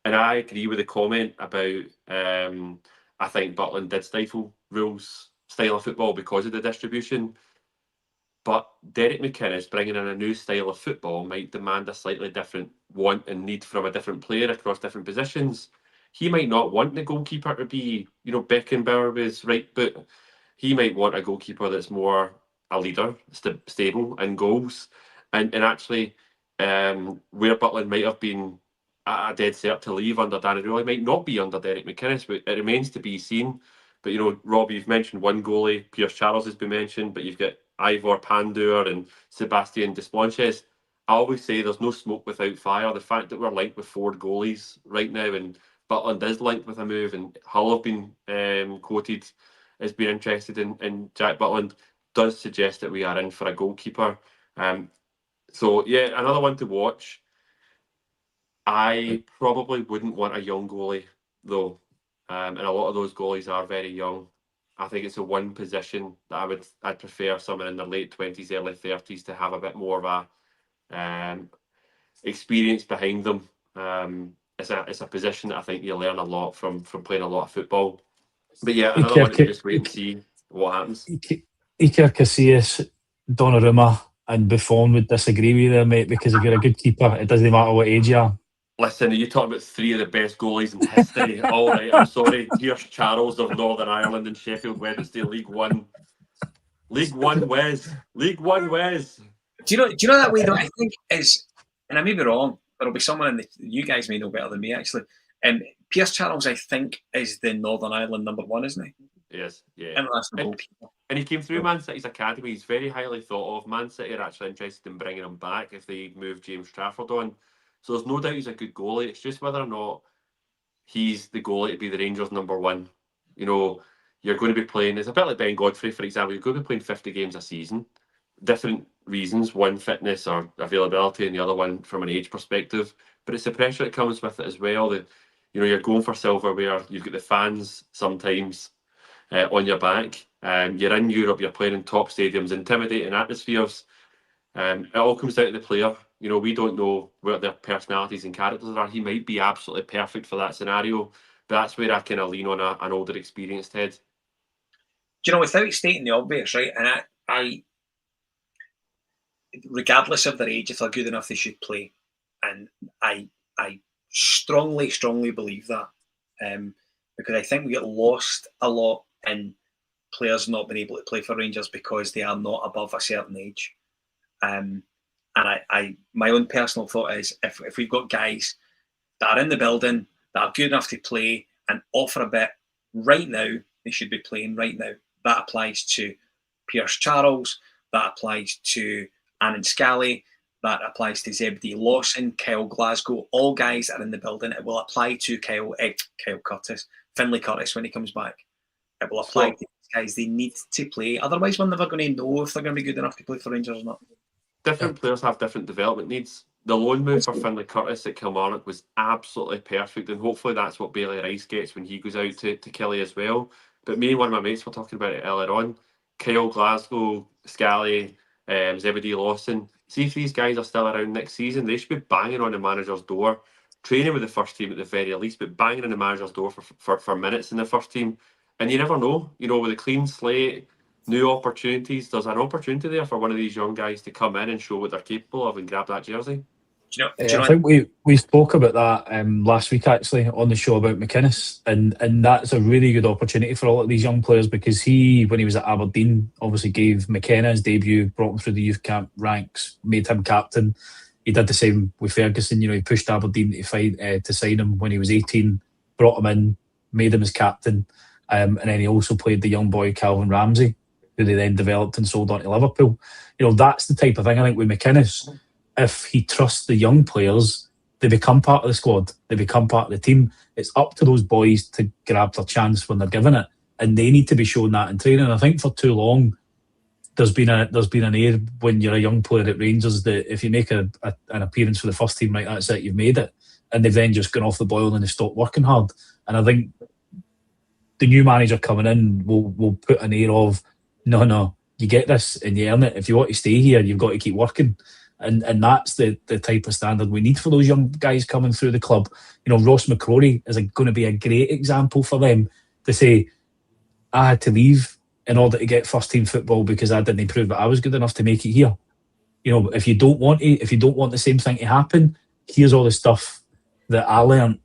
And I agree with the comment about I think Butland did stifle Rule's style of football because of the distribution. But Derek McInnes bringing in a new style of football might demand a slightly different want and need from a different player across different positions. He might not want the goalkeeper to be, Beckenbauer with his right boot. He might want a goalkeeper that's more a leader, stable in goals. And actually, where Butland might have been a dead cert to leave under Danny Rule, he might not be under Derek McInnes, but it remains to be seen. But, Rob, you've mentioned one goalie, Pierce Charles has been mentioned, but you've got Ivor Pandur and Sebastian Desplanches. I always say there's no smoke without fire. The fact that we're linked with 4 goalies right now, and Butland is linked with a move, and Hull have been quoted as being interested in Jack Butland, does suggest that we are in for a goalkeeper. So, yeah, another one to watch. I probably wouldn't want a young goalie, though. And a lot of those goalies are very young. I think it's the one position that I'd prefer someone in their late 20s, early 30s to have a bit more of a experience behind them. It's a position that I think you learn a lot from playing a lot of football. But yeah, another one to just wait and see what happens. Iker Casillas, Donnarumma and Buffon would disagree with you there, mate, because if you're a good keeper, it doesn't matter what age you are. Listen, you talking about 3 of the best goalies in history. All right, I'm sorry. Pierce Charles of Northern Ireland and Sheffield Wednesday, League One. League One, Wes. League One, Wes. Do you know that way, though? I think is, and I may be wrong, there'll be someone you guys may know better than me, actually. Pierce Charles, I think, is the Northern Ireland number 1, isn't he? Yes, yeah. International goalkeeper. And he came through Man City's academy. He's very highly thought of. Man City are actually interested in bringing him back if they move James Trafford on. So there's no doubt he's a good goalie. It's just whether or not he's the goalie to be the Rangers' number 1. You're going to be playing, it's a bit like Ben Godfrey, for example. You're going to be playing 50 games a season. Different reasons, one fitness or availability, and the other one from an age perspective. But it's the pressure that comes with it as well. You're going for silverware. You've got the fans sometimes. on your back. You're in Europe, you're playing in top stadiums, intimidating atmospheres. It all comes down to the player. You know, we don't know what their personalities and characters are. He might be absolutely perfect for that scenario, but that's where I kind of lean on an older, experienced head. Do you know, without stating the obvious, right? And I regardless of their age, if they're good enough, they should play. And I strongly believe that, because I think we get lost a lot in players not being able to play for Rangers because they are not above a certain age. And my own personal thought is, if we've got guys that are in the building that are good enough to play and offer a bit right now, they should be playing right now. That applies to Pierce Charles, that applies to Annan Scally, that applies to Zebedee Lawson, Kyle Glasgow, all guys that are in the building. It will apply to Kyle Curtis, Finlay Curtis when he comes back. It will apply to these guys. They need to play. Otherwise, we're never going to know if they're going to be good enough to play for Rangers or not. Different players have different development needs. The loan move for Finlay Curtis at Kilmarnock was absolutely perfect, and hopefully that's what Bailey Rice gets when he goes out to Killie as well. But me and one of my mates were talking about it earlier on. Kyle Glasgow, Scally, Zebedee Lawson. See if these guys are still around next season, they should be banging on the manager's door, training with the first team at the very least, but banging on the manager's door for minutes in the first team. And you never know, you know, with a clean slate, new opportunities, there's an opportunity there for one of these young guys to come in and show what they're capable of and grab that jersey. I think we spoke about that last week actually on the show about McInnes, and that's a really good opportunity for all of these young players, because he, when he was at Aberdeen, obviously gave McKenna his debut, brought him through the youth camp ranks, made him captain. He did the same with Ferguson. You know, he pushed Aberdeen to sign him when he was 18, brought him in, made him his captain, and then he also played the young boy Calvin Ramsey, who they then developed and sold on to Liverpool. You know, that's the type of thing I think with McInnes. If he trusts the young players, they become part of the squad. They become part of the team. It's up to those boys to grab their chance when they're given it, and they need to be shown that in training. I think for too long, there's been an air when you're a young player at Rangers that if you make an appearance for the first team, right, that's it, you've made it, and they've then just gone off the boil and they've stopped working hard. And I think the new manager coming in will put an air of no, you get this and you earn it. If you want to stay here, you've got to keep working. And that's the type of standard we need for those young guys coming through the club. You know, Ross McCrory is going to be a great example for them to say, I had to leave in order to get first team football because I didn't prove that I was good enough to make it here. You know, if you don't want the same thing to happen, here's all the stuff that I learned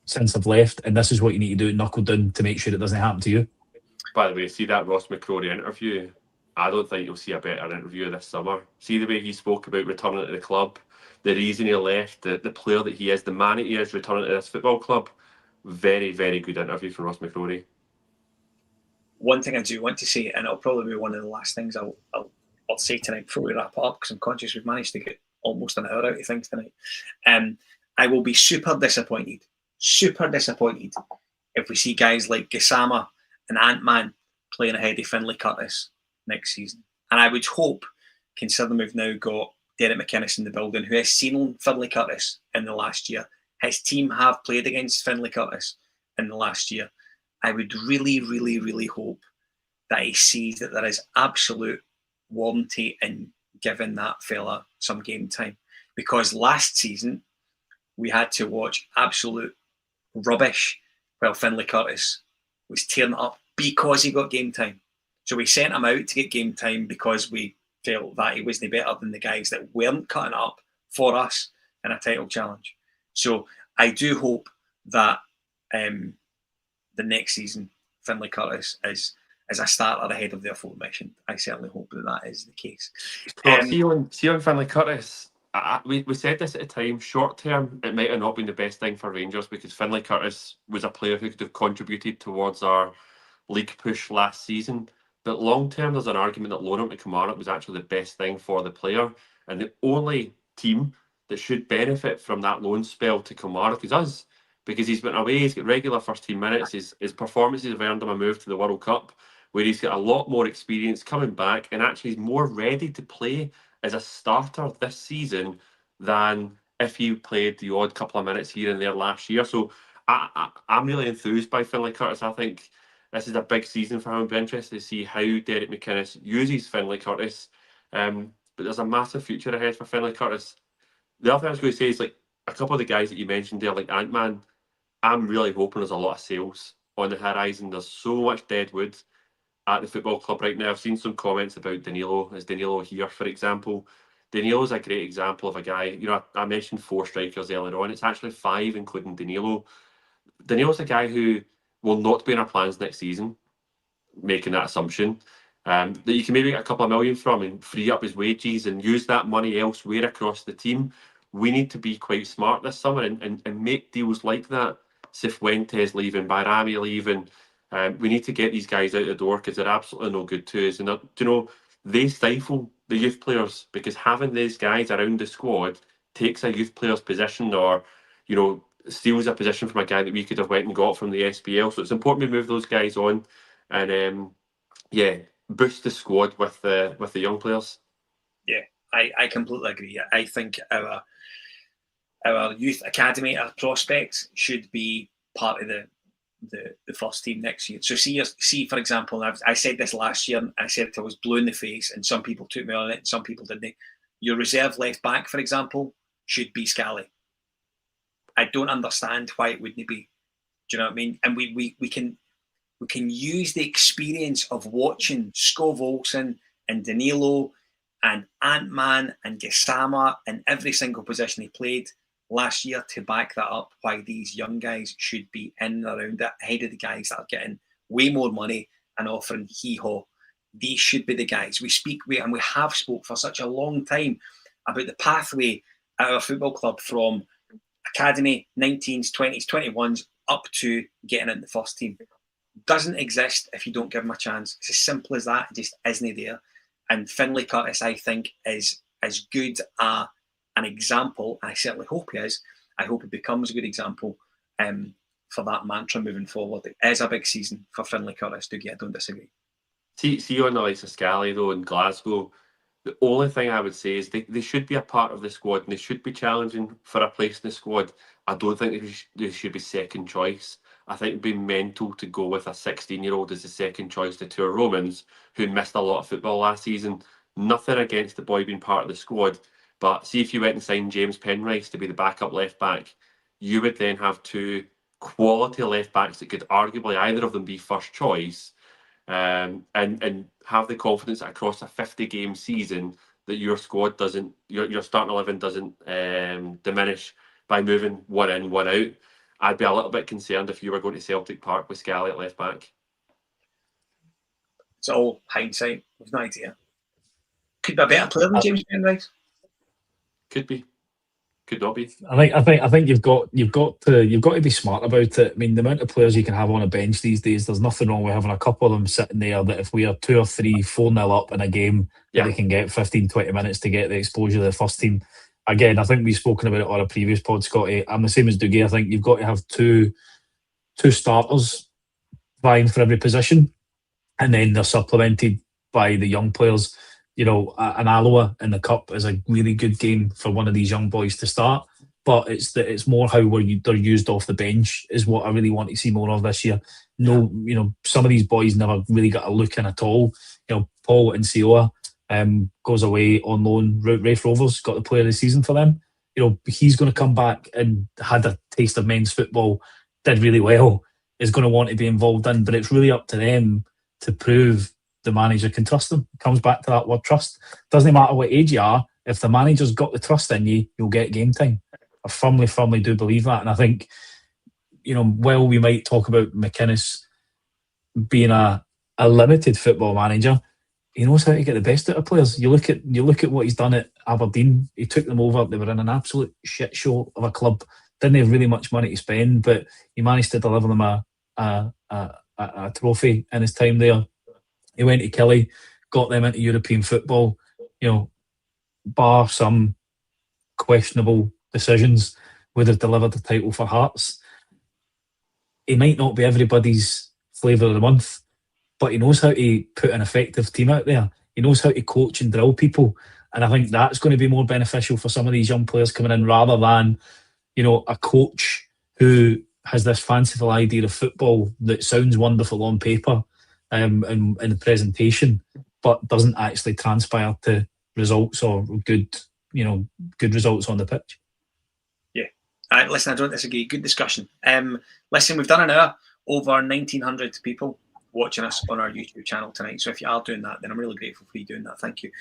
since I've left, and this is what you need to do, knuckle down to make sure it doesn't happen to you. By the way, see that Ross McCrory interview? I don't think you'll see a better interview this summer. See the way he spoke about returning to the club, the reason he left, the player that he is, the man that he is returning to this football club. Very, very good interview from Ross McCrory. One thing I do want to say, and it'll probably be one of the last things I'll say tonight before we wrap up, because I'm conscious we've managed to get almost an hour out of things tonight. I will be super disappointed if we see guys like Gassama and Ant-Man playing ahead of Finlay Curtis next season. And I would hope, considering we've now got Derek McInnes in the building, who has seen Finlay Curtis in the last year, his team have played against Finlay Curtis in the last year. I would really, really, really hope that he sees that there is absolute warranty in giving that fella some game time. Because last season, we had to watch absolute rubbish while Finlay Curtis was tearing it up because he got game time. So we sent him out to get game time because we felt that he wasn't better than the guys that weren't cutting up for us in a title challenge. So I do hope that the next season Finlay Curtis is a starter ahead of their formation. I certainly hope that is the case. See on Finlay Curtis, we said this at the time, short term it might have not been the best thing for Rangers because Finlay Curtis was a player who could have contributed towards our league push last season. But long term, there's an argument that loaning him to Kilmarnock was actually the best thing for the player. And the only team that should benefit from that loan spell to Kilmarnock is us. Because he's been away, he's got regular first team minutes, his performances have earned him a move to the World Cup, where he's got a lot more experience coming back and actually he's more ready to play as a starter this season than if he played the odd couple of minutes here and there last year. So I'm really enthused by Finlay Curtis. I think This is a big season for him. I'll be interested to see how Derek McInnes uses Finlay Curtis. But there's a massive future ahead for Finlay Curtis. The other thing I was going to say is, like, a couple of the guys that you mentioned there, like Ant-Man, I'm really hoping there's a lot of sales on the horizon. There's so much dead wood at the football club right now. I've seen some comments about Danilo. Is Danilo here, for example? Danilo's a great example of a guy, I mentioned 4 strikers earlier on. It's actually 5, including Danilo. Danilo's a guy who will not be in our plans next season, making that assumption. That you can maybe get a couple of million from and free up his wages and use that money elsewhere across the team. We need to be quite smart this summer and make deals like that. Cifuentes leaving, Bayrami leaving. We need to get these guys out the door because they're absolutely no good to us. And they stifle the youth players, because having these guys around the squad takes a youth player's position, or steals a position from a guy that we could have went and got from the SPL. So it's important we move those guys on and boost the squad with the young players. Yeah, I completely agree. I think our youth academy, our prospects, should be part of the first team next year. So see for example, I said this last year, and I said it, I was blue in the face, and some people took me on it and some people didn't. Your reserve left back, for example, should be Scally. I don't understand why it wouldn't be. Do you know what I mean? And we can use the experience of watching Skov Olsen and Danilo and Ant-Man and Gassama in every single position he played last year to back that up, why these young guys should be in and around it, ahead of the guys that are getting way more money and offering hee-haw. These should be the guys. We have spoke for such a long time about the pathway at our football club from academy, 19s, 20s, 21s, up to getting in the first team. Doesn't exist if you don't give them a chance. It's as simple as that. It just isn't there. And Finlay Curtis, I think, is as good an example, and I certainly hope he is. I hope he becomes a good example for that mantra moving forward. It is a big season for Finlay Curtis. Dougie, I don't disagree. See on the likes of Scally, though, in Glasgow, the only thing I would say is they should be a part of the squad and they should be challenging for a place in the squad. I don't think they should be second choice. I think it'd be mental to go with a 16-year-old as the second choice to Tour Romans, who missed a lot of football last season. Nothing against the boy being part of the squad, but see if you went and signed James Penrice to be the backup left back, you would then have 2 quality left backs that could arguably either of them be first choice, and have the confidence that across a 50-game season that your squad doesn't, your starting 11 doesn't diminish by moving one in, one out. I'd be a little bit concerned if you were going to Celtic Park with Scally at left back. It's all hindsight. We've no idea. Could be a better player than James Penrice. Could be. Could not be. I think you've got to be smart about it. I mean, the amount of players you can have on a bench these days, there's nothing wrong with having a couple of them sitting there that if we are 2 or 3, 4-0 up in a game, they can get 15, 20 minutes to get the exposure to the first team. Again, I think we've spoken about it on a previous pod, Scotty. I'm the same as Dougie. I think you've got to have two starters vying for every position, and then they're supplemented by the young players. An Alloa in the Cup is a really good game for one of these young boys to start, but it's more how they're used off the bench is what I really want to see more of this year. No, some of these boys never really got a look in at all. Paul Nsioa goes away on loan. Rafe Rovers got the player of the season for them. He's going to come back and had a taste of men's football, did really well, is going to want to be involved in, but it's really up to them to prove the manager can trust them. It comes back to that word trust. Doesn't matter what age you are, if the manager's got the trust in you, you'll get game time. I firmly do believe that. And I think, while we might talk about McInnes being a limited football manager, he knows how to get the best out of players. You look at what he's done at Aberdeen. He took them over. They were in an absolute shit show of a club. Didn't have really much money to spend, but he managed to deliver them a trophy in his time there. He went to Kelly, got them into European football. Bar some questionable decisions, would have delivered the title for Hearts. He might not be everybody's flavour of the month, but he knows how to put an effective team out there. He knows how to coach and drill people. And I think that's going to be more beneficial for some of these young players coming in, rather than, a coach who has this fanciful idea of football that sounds wonderful on paper and in the presentation, but doesn't actually transpire to results or good results on the pitch. Yeah. Listen, I don't disagree. Good discussion. Listen, we've done an hour, over 1,900 people watching us on our YouTube channel tonight. So if you are doing that, then I'm really grateful for you doing that. Thank you.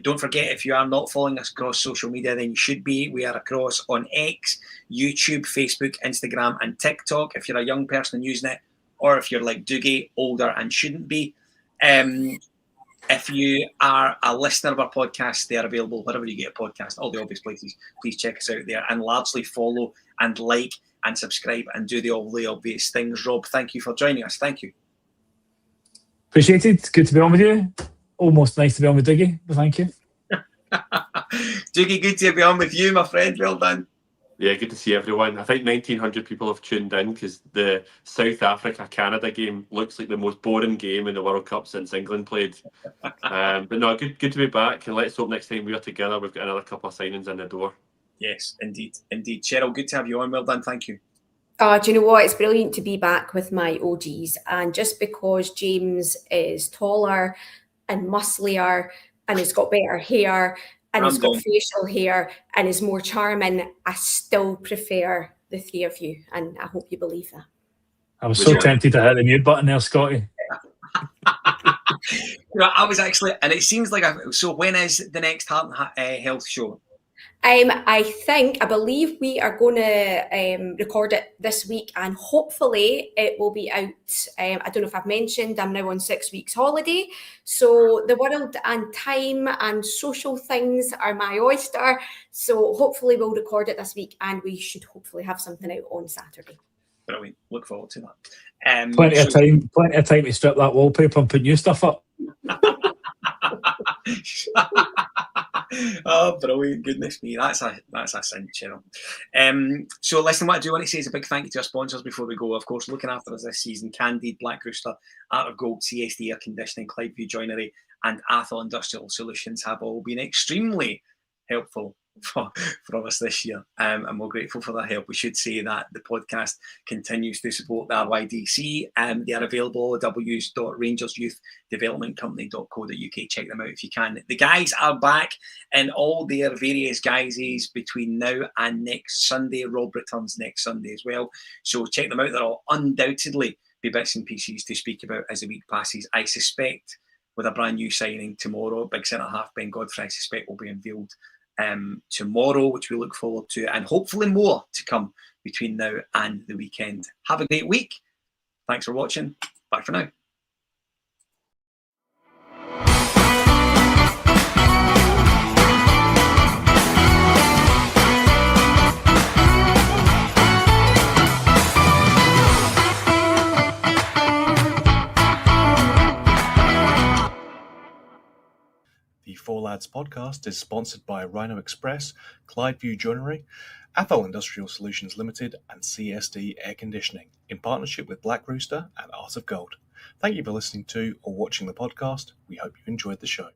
Don't forget, if you are not following us across social media, then you should be. We are across on X, YouTube, Facebook, Instagram, and TikTok. If you're a young person using it, or if you're like Dougie, older and shouldn't be. If you are a listener of our podcast, they are available wherever you get a podcast, all the obvious places. Please check us out there and largely follow and like and subscribe and do all the obvious things. Rob, thank you for joining us. Thank you. Appreciated. Good to be on with you. Almost nice to be on with Dougie, but thank you. Dougie, good to be on with you, my friend. Well done. Yeah, good to see everyone. I think 1,900 people have tuned in because the South Africa-Canada game looks like the most boring game in the World Cup since England played. But no, good to be back. And let's hope next time we are together, we've got another couple of signings in the door. Yes, indeed. Indeed. Sheryl, good to have you on. Well done. Thank you. Do you know what? It's brilliant to be back with my OGs. And just because James is taller and musclier and has got better hair and has got facial hair and is more charming, I still prefer the three of you. And I hope you believe that. I was so tempted to hit the mute button there, Scotty. I was actually, and it seems like, so when is the next health show? I believe we are going to record it this week, and hopefully it will be out. I don't know if I've mentioned, I'm now on 6 weeks holiday. So the world and time and social things are my oyster. So hopefully we'll record it this week, and we should hopefully have something out on Saturday. Brilliant. Look forward to that. Plenty of time to strip that wallpaper and put new stuff up. Oh, brilliant. Goodness me. That's a sin, Sheryl. So listen, what I do want to say is a big thank you to our sponsors before we go. Of course, looking after us this season, Candide, Black Rooster, Art of Gold, CSD Air Conditioning, Clydeview Joinery, and Athol Industrial Solutions have all been extremely helpful for us this year, and we're grateful for their help. We should say that the podcast continues to support the RYDC, and they are available at www.rangersyouthdevelopmentcompany.co.uk. Check them out if you can. The guys are back in all their various guises between now and next Sunday. Rob returns next Sunday as well, so check them out. There'll undoubtedly be bits and pieces to speak about as the week passes. I suspect with a brand new signing tomorrow, big centre half Ben Godfrey, I suspect will be unveiled tomorrow, which we look forward to, and hopefully more to come between now and the weekend. Have a great week. Thanks for watching. Bye for now. The Four Lads podcast is sponsored by Rhino Express, Clydeview Joinery, Athol Industrial Solutions Limited, and CSD Air Conditioning, in partnership with Black Rooster and Art of Gold. Thank you for listening to or watching the podcast. We hope you enjoyed the show.